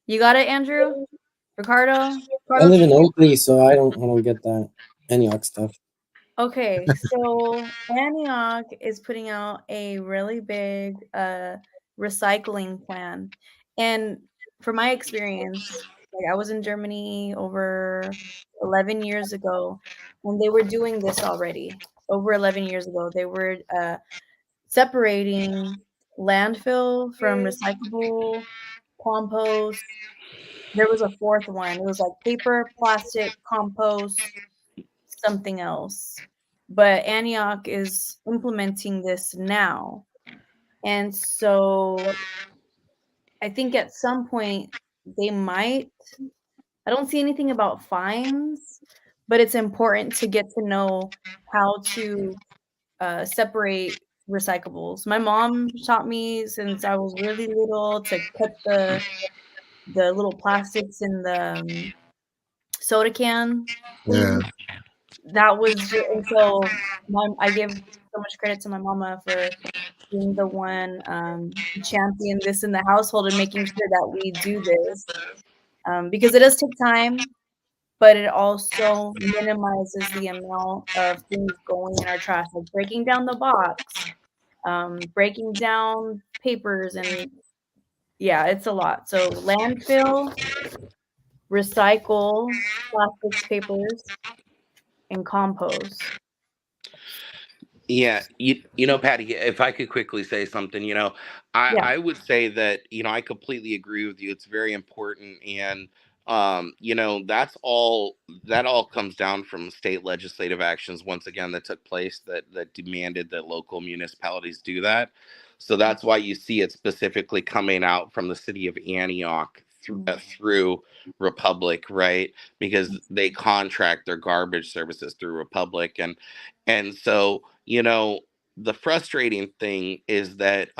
You got it, Andrew? Ricardo? I live in Oakley, so I don't get that Antioch stuff. Okay, so Antioch is putting out a really big recycling plan. And from my experience, like I was in Germany over 11 years ago, and they were doing this already. Over 11 years ago, they were separating landfill from recyclable, compost. There was a 4th one. It was like paper, plastic, compost, something else. But Antioch is implementing this now. And so I think at some point they might, I don't see anything about fines, but it's important to get to know how to separate recyclables. My mom taught me since I was really little to cut the little plastics in the soda can. Yeah. That was and so I give so much credit to my mama for being the one champion this in the household and making sure that we do this because it does take time, but it also minimizes the amount of things going in our trash, like breaking down the box, breaking down papers, and yeah, it's a lot. So landfill, recycle plastics, papers, and compost. Yeah, you know, Patty, if I could quickly say something, Yeah. I would say that, I completely agree with you. It's very important. And, that all comes down from state legislative actions, once again, that took place that demanded that local municipalities do that. So that's why you see it specifically coming out from the city of Antioch through Republic, right? Because they contract their garbage services through Republic. And so, the frustrating thing is that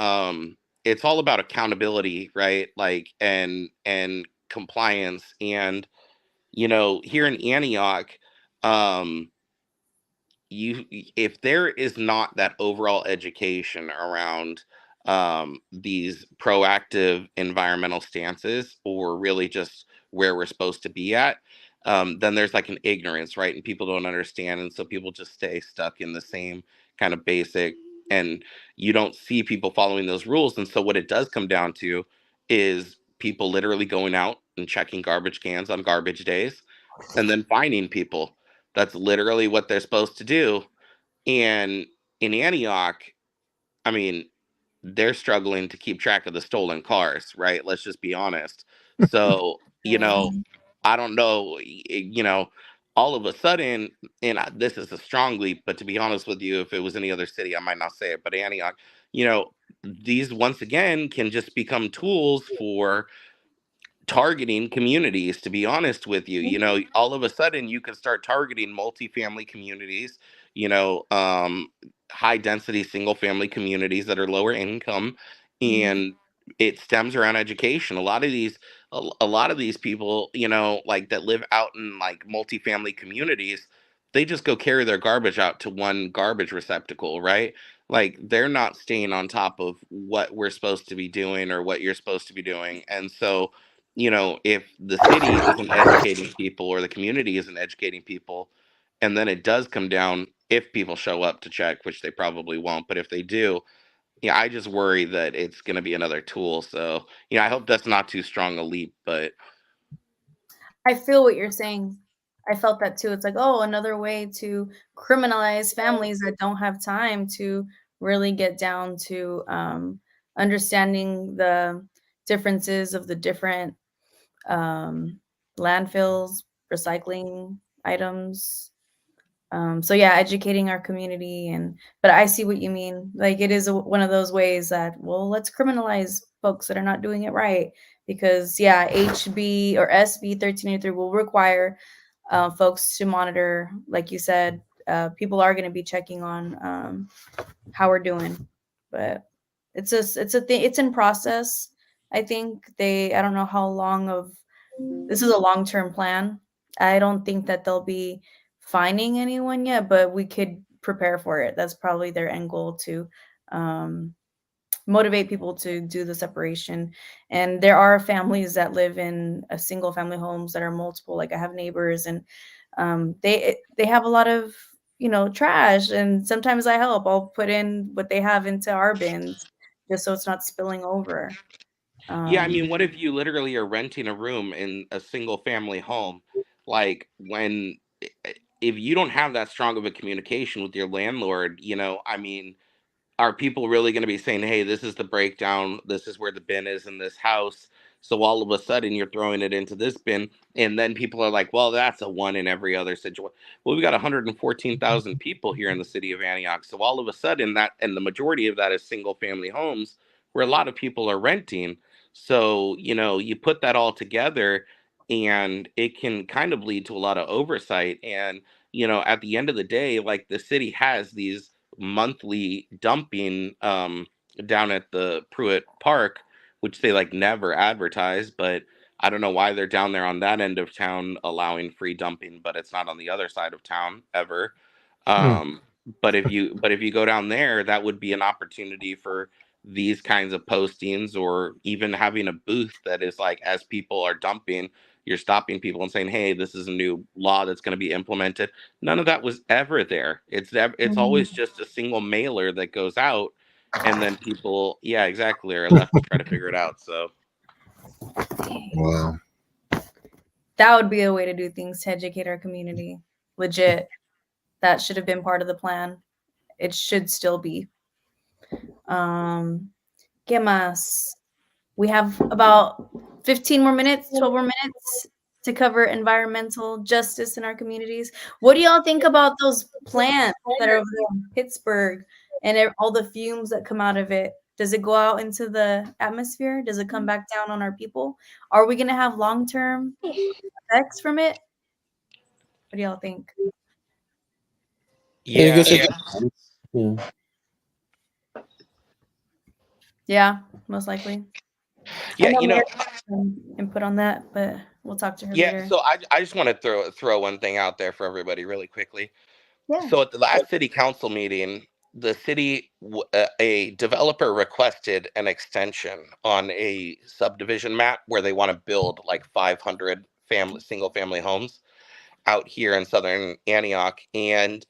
it's all about accountability, right? Like, and compliance. And here in Antioch, um if there is not that overall education around these proactive environmental stances, or really just where we're supposed to be at, then there's like an ignorance, right? And people don't understand, and so people just stay stuck in the same kind of basic, and you don't see people following those rules. And so what it does come down to is people literally going out and checking garbage cans on garbage days and then finding people. That's literally what they're supposed to do. And in Antioch, I mean, they're struggling to keep track of the stolen cars, right? Let's just be honest. So, I don't know, all of a sudden, and this is a strong leap, but to be honest with you, if it was any other city, I might not say it, but Antioch, these once again can just become tools for targeting communities, to be honest with you. You know, all of a sudden you can start targeting multifamily communities, you know, high density single family communities that are lower income, and it stems around education. A lot of these people, you know, like that live out in like multifamily communities, they just go carry their garbage out to one garbage receptacle, right? Like they're not staying on top of what we're supposed to be doing or what you're supposed to be doing. And so, you know, if the city isn't educating people or the community isn't educating people, and then it does come down, if people show up to check, which they probably won't, but if they do, yeah, I just worry that it's going to be another tool. So, you know, I hope that's not too strong a leap, but I feel what you're saying. I felt that too. It's like, oh, another way to criminalize families that don't have time to really get down to understanding the differences of the different landfills, recycling items. So yeah, educating our community, but I see what you mean. Like it is one of those ways that, well, let's criminalize folks that are not doing it right, because yeah, HB or SB 1383 will require folks to monitor, like you said. People are going to be checking on how we're doing, but it's a thing. It's in process. I think I don't know how long of this is a long-term plan. I don't think that they'll be finding anyone yet, but we could prepare for it. That's probably their end goal, to um, motivate people to do the separation. And there are families that live in a single family homes that are multiple. Like I have neighbors, and they have a lot of, you know, trash, and sometimes I help. I'll put in what they have into our bins just so it's not spilling over. yeah, I Um, mean, what if you literally are renting a room in a single family home? Like when if you don't have that strong of a communication with your landlord, you know, I mean, are people really going to be saying, hey, this is the breakdown, this is where the bin is in this house, so all of a sudden you're throwing it into this bin, and then people are like, well, that's a one in every other situation. Well, we got 114,000 people here in the city of Antioch, so all of a sudden that, and the majority of that is single family homes where a lot of people are renting. So, you know, you put that all together and it can kind of lead to a lot of oversight. And, you know, at the end of the day, like the city has these monthly dumping down at the Pruitt Park, which they like never advertise, but I don't know why they're down there on that end of town allowing free dumping, but it's not on the other side of town ever. Hmm. Um, but if you go down there, that would be an opportunity for these kinds of postings, or even having a booth that is like, as people are dumping, you're stopping people and saying, hey, this is a new law that's going to be implemented. None of that was ever there. It's always just a single mailer that goes out, and then people, yeah, exactly, are left to try to figure it out. So Wow. that would be a way to do things to educate our community. Legit. That should have been part of the plan. It should still be. ¿Qué más? We have about 15 more minutes, 12 more minutes to cover environmental justice in our communities. What do y'all think about those plants that are over there in Pittsburgh and all the fumes that come out of it? Does it go out into the atmosphere? Does it come back down on our people? Are we going to have long-term effects from it? What do y'all think? I yeah, guess it depends. Yeah. Yeah, most likely. I yeah, know you Mary know, has some input on that, but we'll talk to her yeah. later. So I just want to throw one thing out there for everybody really quickly. Yeah. So at the last city council meeting, the a developer requested an extension on a subdivision map where they want to build like 500 single family homes out here in southern Antioch. And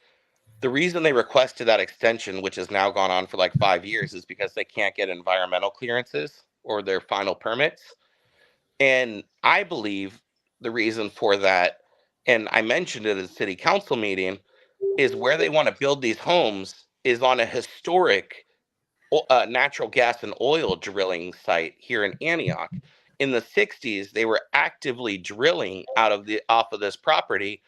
the reason they requested that extension, which has now gone on for like 5 years, is because they can't get environmental clearances or their final permits. And I believe the reason for that, and I mentioned it at a city council meeting, is where they want to build these homes is on a historic natural gas and oil drilling site here in Antioch. In the 60s, they were actively drilling off of this property,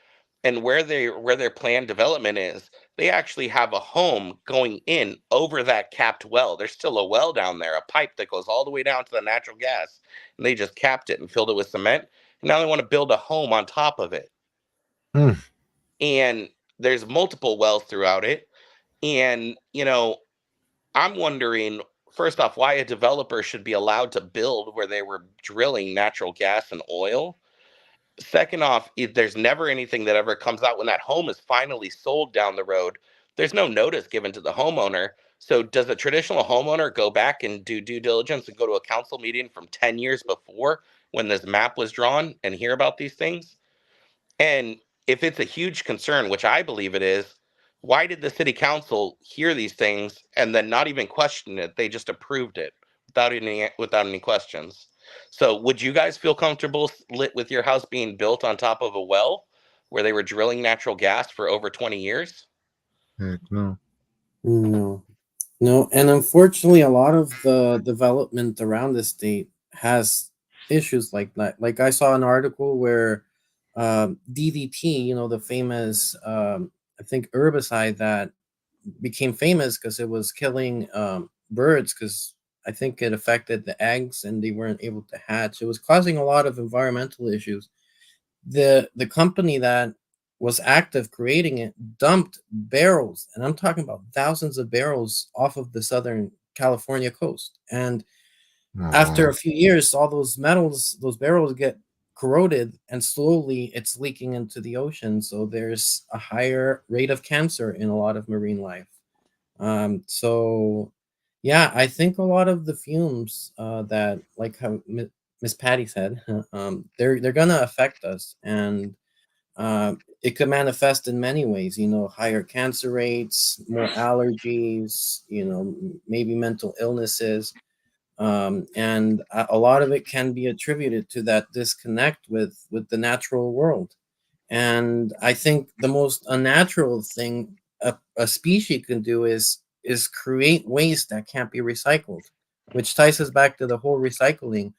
and where their planned development is, they actually have a home going in over that capped well. There's still a well down there, a pipe that goes all the way down to the natural gas, and they just capped it and filled it with cement. And now they want to build a home on top of it. Hmm. And there's multiple wells throughout it. And, I'm wondering, first off, why a developer should be allowed to build where they were drilling natural gas and oil. Second off, if there's never anything that ever comes out when that home is finally sold down the road. There's no notice given to the homeowner. So does a traditional homeowner go back and do due diligence and go to a council meeting from 10 years before when this map was drawn and hear about these things? And if it's a huge concern, which I believe it is, why did the city council hear these things and then not even question it? They just approved it without any questions. So would you guys feel comfortable with your house being built on top of a well where they were drilling natural gas for over 20 years? Heck no. No, no, and unfortunately, a lot of the development around the state has issues like that. Like I saw an article where DDT, the famous, I think, herbicide that became famous because it was killing birds, because I think it affected the eggs and they weren't able to hatch. It was causing a lot of environmental issues. The company that was active creating it dumped barrels, and I'm talking about thousands of barrels off of the Southern California coast. And after Oh, a few years, all those metals, those barrels get corroded, and slowly it's leaking into the ocean. So there's a higher rate of cancer in a lot of marine life. So yeah, I think a lot of the fumes that, like how Miss Patty said, they're gonna affect us, and it could manifest in many ways. Higher cancer rates, more allergies. Maybe mental illnesses, and a lot of it can be attributed to that disconnect with the natural world. And I think the most unnatural thing a species can do is create waste that can't be recycled, which ties us back to the whole recycling.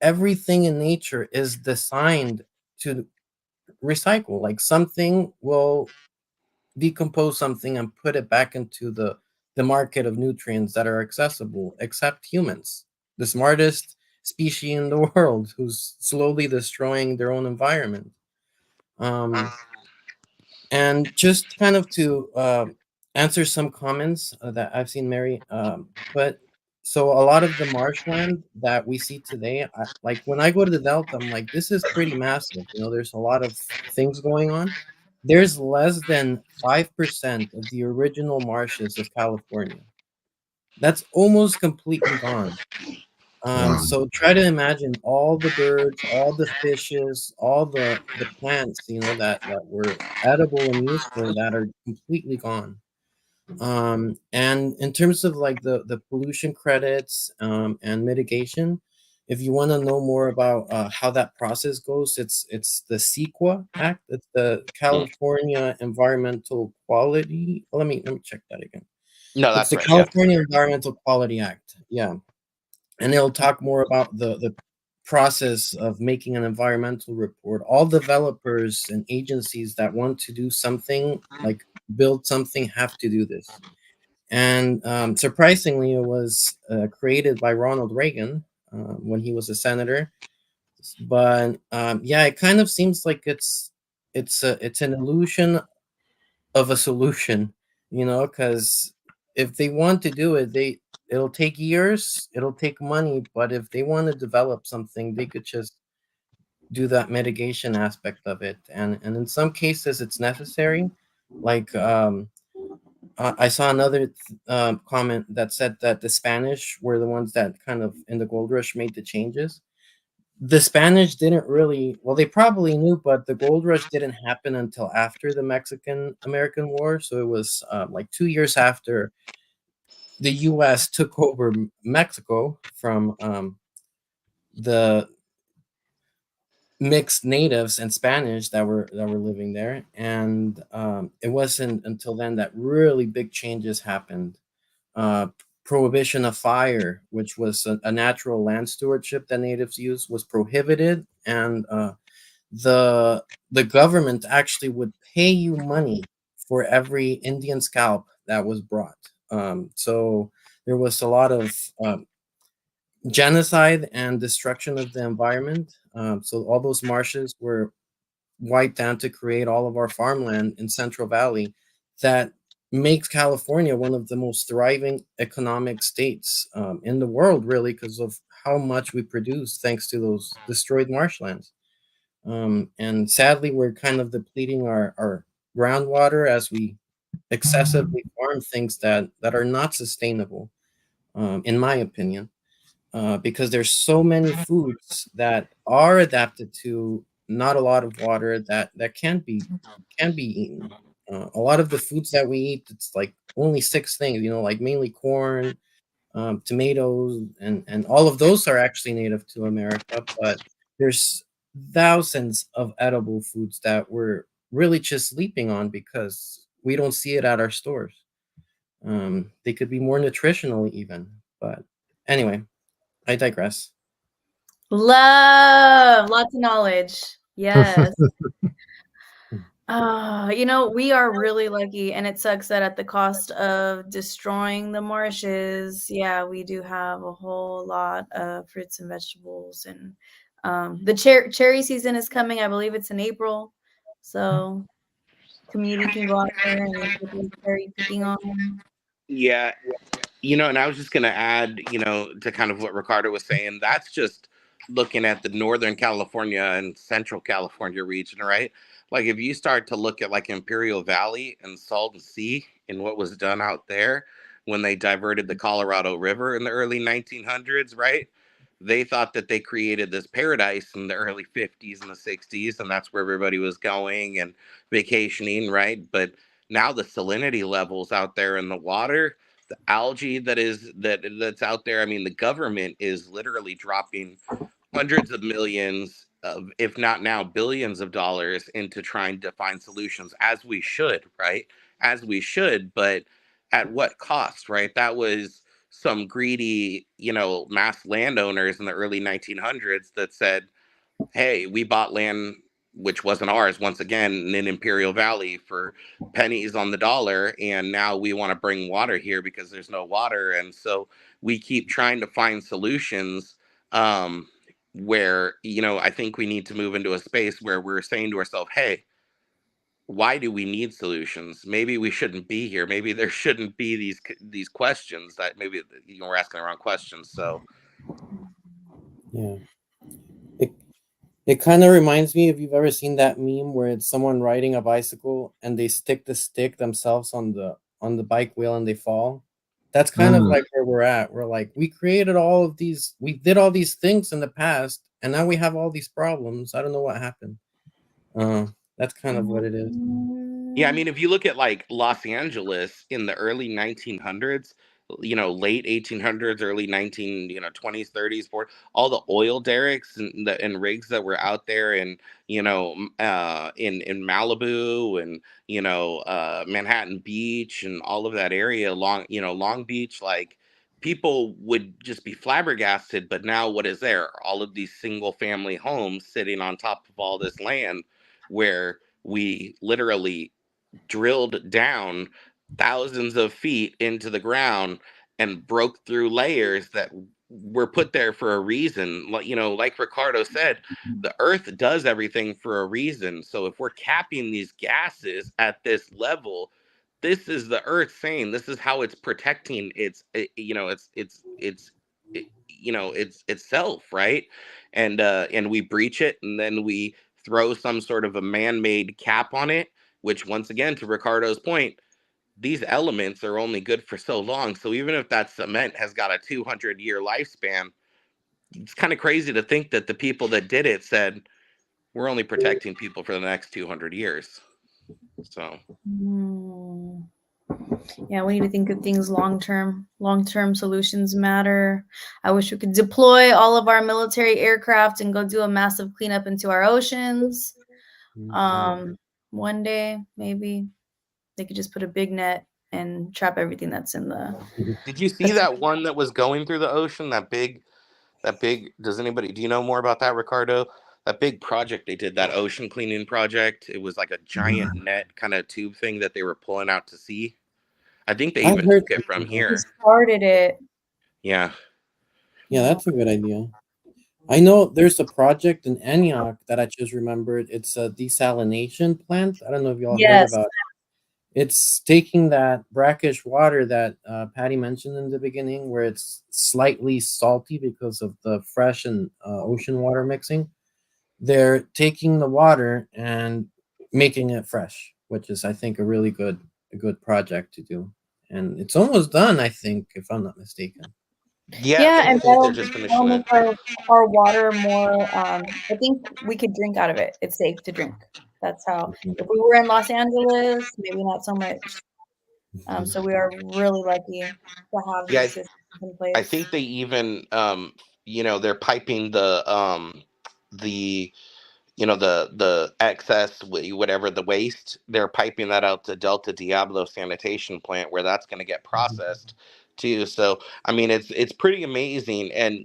Everything in nature is designed to recycle. Like, something will decompose something and put it back into the market of nutrients that are accessible, except humans, the smartest species in the world, who's slowly destroying their own environment. um And just kind of to answer some comments that I've seen Mary put. So a lot of the marshland that we see today, like when I go to the Delta, I'm like, this is pretty massive. There's a lot of things going on. There's less than 5% of the original marshes of California. That's almost completely gone. wow. So try to imagine all the birds, all the fishes, all the plants, that were edible and useful, that are completely gone. And in terms of like the pollution credits and mitigation, if you want to know more about how that process goes, it's the CEQA Act. It's the Mm. California Environmental Quality. Let me check that again. No, It's that's the right. Yeah. California Environmental Quality Act. Yeah, and it'll talk more about the process of making an environmental report. All developers and agencies that want to do something, like build something, have to do this. And surprisingly, it was created by Ronald Reagan when he was a senator. But yeah, it kind of seems like it's an illusion of a solution, because if they want to do it, it'll take years, it'll take money, but if they want to develop something, they could just do that mitigation aspect of it. And in some cases it's necessary. Like I saw another comment that said that the Spanish were the ones that kind of in the gold rush made the changes. The Spanish didn't really, well, they probably knew, but the gold rush didn't happen until after the Mexican American War. So it was like 2 years after the US took over Mexico from the mixed natives and Spanish that were living there. And it wasn't until then that really big changes happened. uh, Prohibition of fire, which was a natural land stewardship that natives used, was prohibited. And the government actually would pay you money for every Indian scalp that was brought. So there was a lot of genocide and destruction of the environment. So all those marshes were wiped down to create all of our farmland in Central Valley that makes California one of the most thriving economic states in the world, really, because of how much we produce thanks to those destroyed marshlands. And sadly, we're kind of depleting our groundwater as we excessively farm things that are not sustainable, in my opinion, because there's so many foods that are adapted to not a lot of water that can be eaten. A lot of the foods that we eat, it's like only 6 things, like mainly corn, tomatoes, and all of those are actually native to America, but there's thousands of edible foods that we're really just sleeping on because we don't see it at our stores. They could be more nutritional even, but anyway, I digress. Love, lots of knowledge. Yes. We are really lucky, and it sucks that at the cost of destroying the marshes, yeah, we do have a whole lot of fruits and vegetables. And the cherry season is coming. I believe it's in April, so community can go out there and get the cherry picking on. Yeah, and I was just going to add, to kind of what Ricardo was saying, that's just looking at the Northern California and Central California region, right? Like if you start to look at like Imperial Valley and Salton Sea and what was done out there when they diverted the Colorado River in the early 1900s, right? They thought that they created this paradise in the early 50s and the 60s, and that's where everybody was going and vacationing, right? But now the salinity levels out there in the water, the algae that's out there. I mean, the government is literally dropping hundreds of millions of, if not now billions of dollars into trying to find solutions, as we should, right? As we should, but at what cost, right? That was some greedy, mass landowners in the early 1900s that said, hey, we bought land which wasn't ours, once again, in Imperial Valley for pennies on the dollar. And now we want to bring water here because there's no water. And so we keep trying to find solutions where, I think we need to move into a space where we're saying to ourselves, hey, why do we need solutions? Maybe we shouldn't be here. Maybe there shouldn't be these questions that maybe we're asking the wrong questions. So Yeah. It kind of reminds me, if you've ever seen that meme where it's someone riding a bicycle and they stick the stick themselves on the bike wheel and they fall. That's kind of like where we're at. We're like, we created we did all these things in the past, and now we have all these problems. I don't know what happened. That's kind of what it is. yeah, I mean, if you look at like Los Angeles in the early 1900s, late 1800s, early 20s, 30s, 40s, all the oil derricks and rigs that were out there, and in Malibu and Manhattan Beach and all of that area, Long Beach, like people would just be flabbergasted. But now what is there? All of these single family homes sitting on top of all this land where we literally drilled down thousands of feet into the ground and broke through layers that were put there for a reason. Like Ricardo said, the earth does everything for a reason. So if we're capping these gases at this level, this is the earth saying this is how it's protecting its itself, right? And we breach it, and then we throw some sort of a man-made cap on it, which, once again, to Ricardo's point, these elements are only good for so long. So even if that cement has got a 200-year lifespan, it's kind of crazy to think that the people that did it said, we're only protecting people for the next 200 years. So yeah, we need to think of things long-term. Long-term solutions matter. I wish we could deploy all of our military aircraft and go do a massive cleanup into our oceans. One day, maybe they could just put a big net and trap everything that's in the. Did you see that one that was going through the ocean? That big, do you know more about that, Ricardo? a big project they did, that ocean cleaning project. It was like a giant net kind of tube thing that they were pulling out to sea. I think they I've even heard. took it from He here. started it. Yeah. Yeah, that's a good idea. I know there's a project in Antioch that I just remembered. It's a desalination plant. I don't know if y'all heard Yes. about it. It's taking that brackish water that Patty mentioned in the beginning, where it's slightly salty because of the fresh and ocean water mixing. They're taking the water and making it fresh, which is, I think, a really good project to do. And it's almost done, I think, if I'm not mistaken. Yeah, and I think they're that'll, just that'll finishing make it. our water more. I think we could drink out of it. It's safe to drink. That's how. If we were in Los Angeles, maybe not so much. So we are really lucky to have Yeah, these systems in place. I think they even they're piping the the excess, whatever the waste, they're piping that out to Delta Diablo sanitation plant, where that's going to get processed too. So I mean, it's pretty amazing. And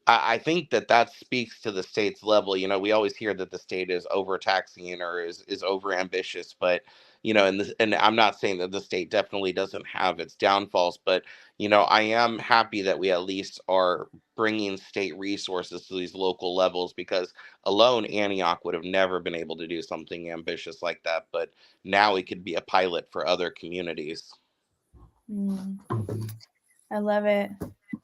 I think that speaks to the state's level. We always hear that the state is overtaxing or is over ambitious, but and I'm not saying that the state definitely doesn't have its downfalls, but I am happy that we at least are bringing state resources to these local levels, because alone Antioch would have never been able to do something ambitious like that. But now it could be a pilot for other communities. I love it.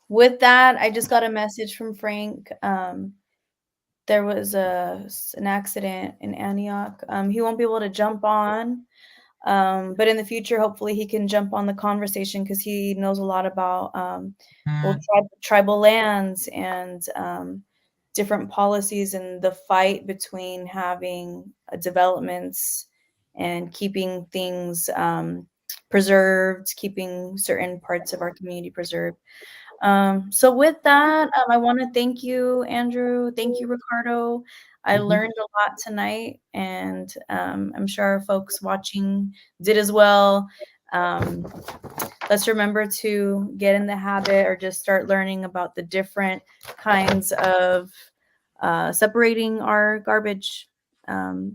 With that, I just got a message from Frank. There was an accident in Antioch. He won't be able to jump on, but in the future, hopefully he can jump on the conversation, because he knows a lot about tribal lands and different policies, and the fight between having developments and keeping things preserved, keeping certain parts of our community preserved. So with that, I want to thank you, Andrew. Thank you, Ricardo. I learned a lot tonight, and I'm sure our folks watching did as well. Let's remember to get in the habit, or just start learning about the different kinds of separating our garbage.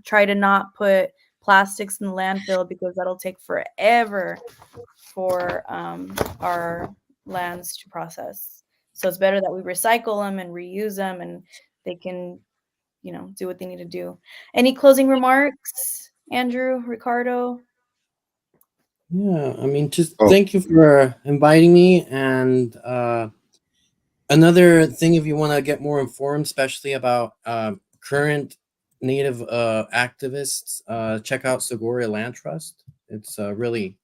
Try to not put plastics in the landfill, because that'll take forever for our lands to process. So it's better that we recycle them and reuse them, and they can, do what they need to do. Any closing remarks, Andrew, Ricardo? Yeah, I mean, just thank you for inviting me. And another thing, if you want to get more informed, especially about current Native activists, check out Segoria Land Trust. It's a really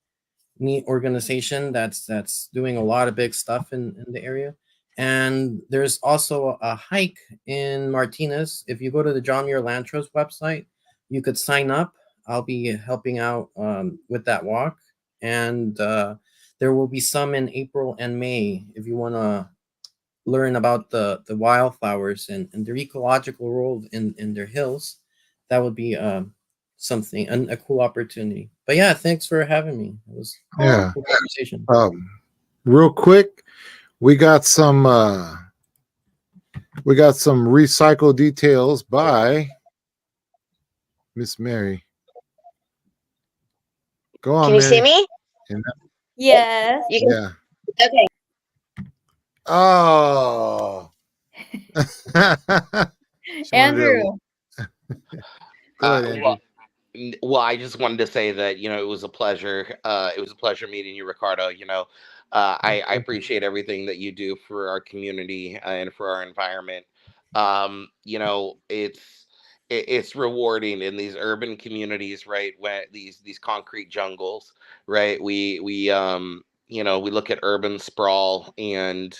neat organization that's doing a lot of big stuff in the area. And there's also a hike in Martinez. If you go to the John Muir Land Trust website, you could sign up. I'll be helping out with that walk. And there will be some in April and May if you want to learn about the wildflowers and their ecological role in their hills. That would be something, a cool opportunity. But yeah, thanks for having me. It was a cool conversation. Real quick, we got some recycle details by Miss Mary. Go on. Can you see me? Yes. Yeah. Okay. Oh. Andrew. Go ahead, Andrew. Well, I just wanted to say that it was a pleasure. It was a pleasure meeting you, Ricardo. I appreciate everything that you do for our community and for our environment. It's rewarding in these urban communities, right? When these concrete jungles, right? We look at urban sprawl, and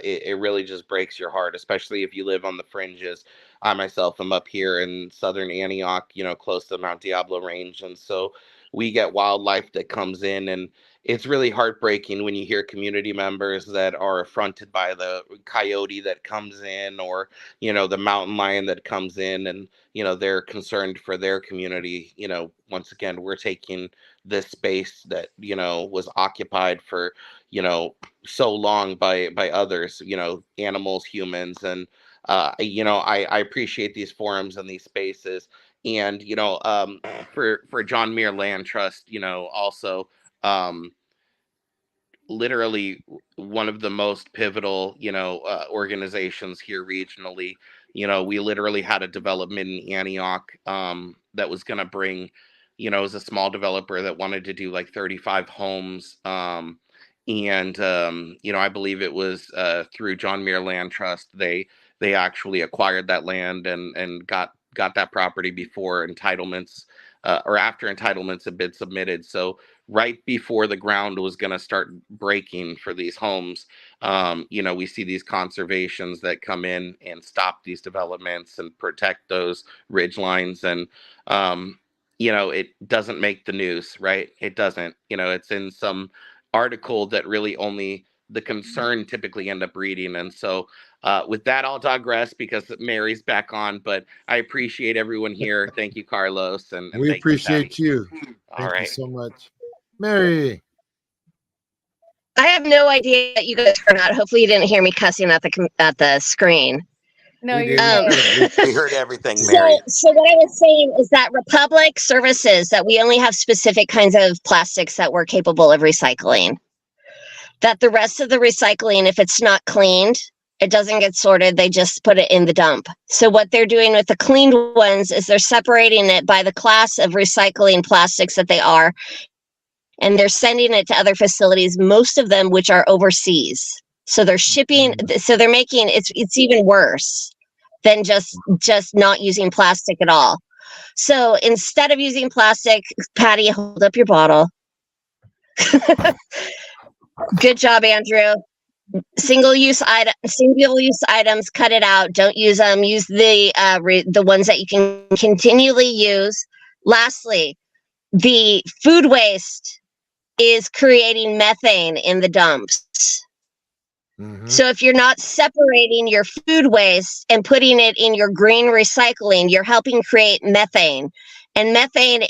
it really just breaks your heart, especially if you live on the fringes. I myself am up here in southern Antioch, close to the Mount Diablo Range. And so we get wildlife that comes in, and it's really heartbreaking when you hear community members that are affronted by the coyote that comes in, or, the mountain lion that comes in, and, they're concerned for their community. Once again, we're taking this space that, was occupied for, so long by others, animals, humans, and I appreciate these forums and these spaces. And, for John Muir Land Trust, also, um, literally one of the most pivotal, organizations here regionally. We literally had a development in Antioch that was going to bring, it was a small developer that wanted to do like 35 homes. I believe it was through John Muir Land Trust. They actually acquired that land and got that property before entitlements or after entitlements had been submitted. So right before the ground was going to start breaking for these homes, we see these conservations that come in and stop these developments and protect those ridge lines. And, it doesn't make the news, right? It doesn't. It's in some article that really only the concern typically end up reading. And so with that, I'll digress because Mary's back on, but I appreciate everyone here. Thank you, Carlos. And We thank appreciate you. you. All Thank you right. so much. Mary. I have no idea that you guys heard out. Hopefully, you didn't hear me cussing at the screen. No, We you're did. good. We heard everything, Mary. So what I was saying is that Republic Services, that we only have specific kinds of plastics that we're capable of recycling. That the rest of the recycling, if it's not cleaned, it doesn't get sorted. They just put it in the dump. So what they're doing with the cleaned ones is they're separating it by the class of recycling plastics that they are, and they're sending it to other facilities, most of them which are overseas. So they're shipping, so they're making it's even worse than just not using plastic at all. So instead of using plastic, Patty, hold up your bottle. Good job, Andrew. Single-use items, cut it out. Don't use them. Use the ones that you can continually use. Lastly, the food waste is creating methane in the dumps. Mhm. So if you're not separating your food waste and putting it in your green recycling, you're helping create methane. And methane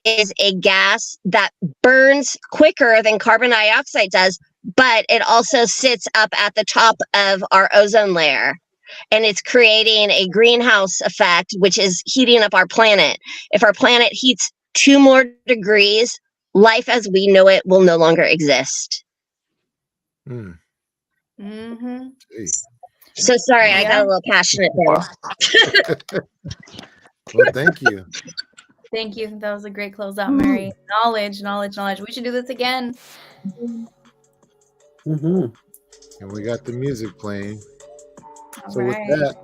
is a gas that burns quicker than carbon dioxide does, but it also sits up at the top of our ozone layer. And it's creating a greenhouse effect, which is heating up our planet. If our planet heats 2 more degrees, life as we know it will no longer exist. Mm. Mm-hmm. Gee. So sorry, I got Yeah. a little passionate there. Well, thank you. Thank you. That was a great closeout, Mary. Knowledge. We should do this again. Mhm. And we got the music playing. All So right. with that,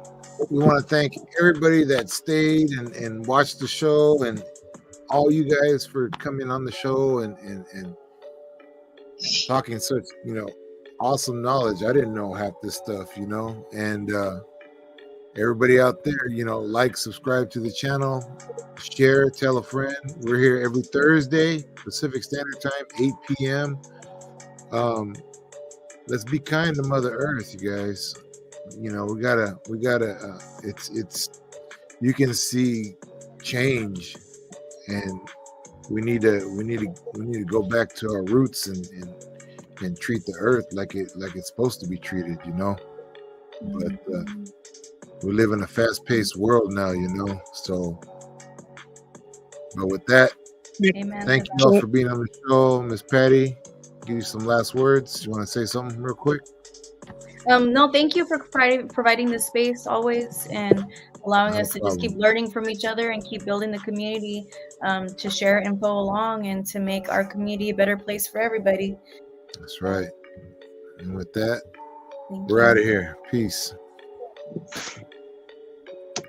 we want to thank everybody that stayed and watched the show, and all you guys for coming on the show and talking such, awesome knowledge. I didn't know half this stuff, and everybody out there, like, subscribe to the channel, share, tell a friend. We're here every Thursday, Pacific Standard Time, 8 p.m. Let's be kind to Mother Earth, you guys. We gotta it's you can see change, and we need to go back to our roots and treat the earth like it's supposed to be treated, but we live in a fast-paced world now, so but with that, Amen. thank you all for being on the show. Miss Patty, give you some last words. You want to say something real quick? No, thank you for providing this space always and allowing us to just keep learning from each other and keep building the community, to share info along and to make our community a better place for everybody. That's right. And with that, Thank we're you. out of here. Peace.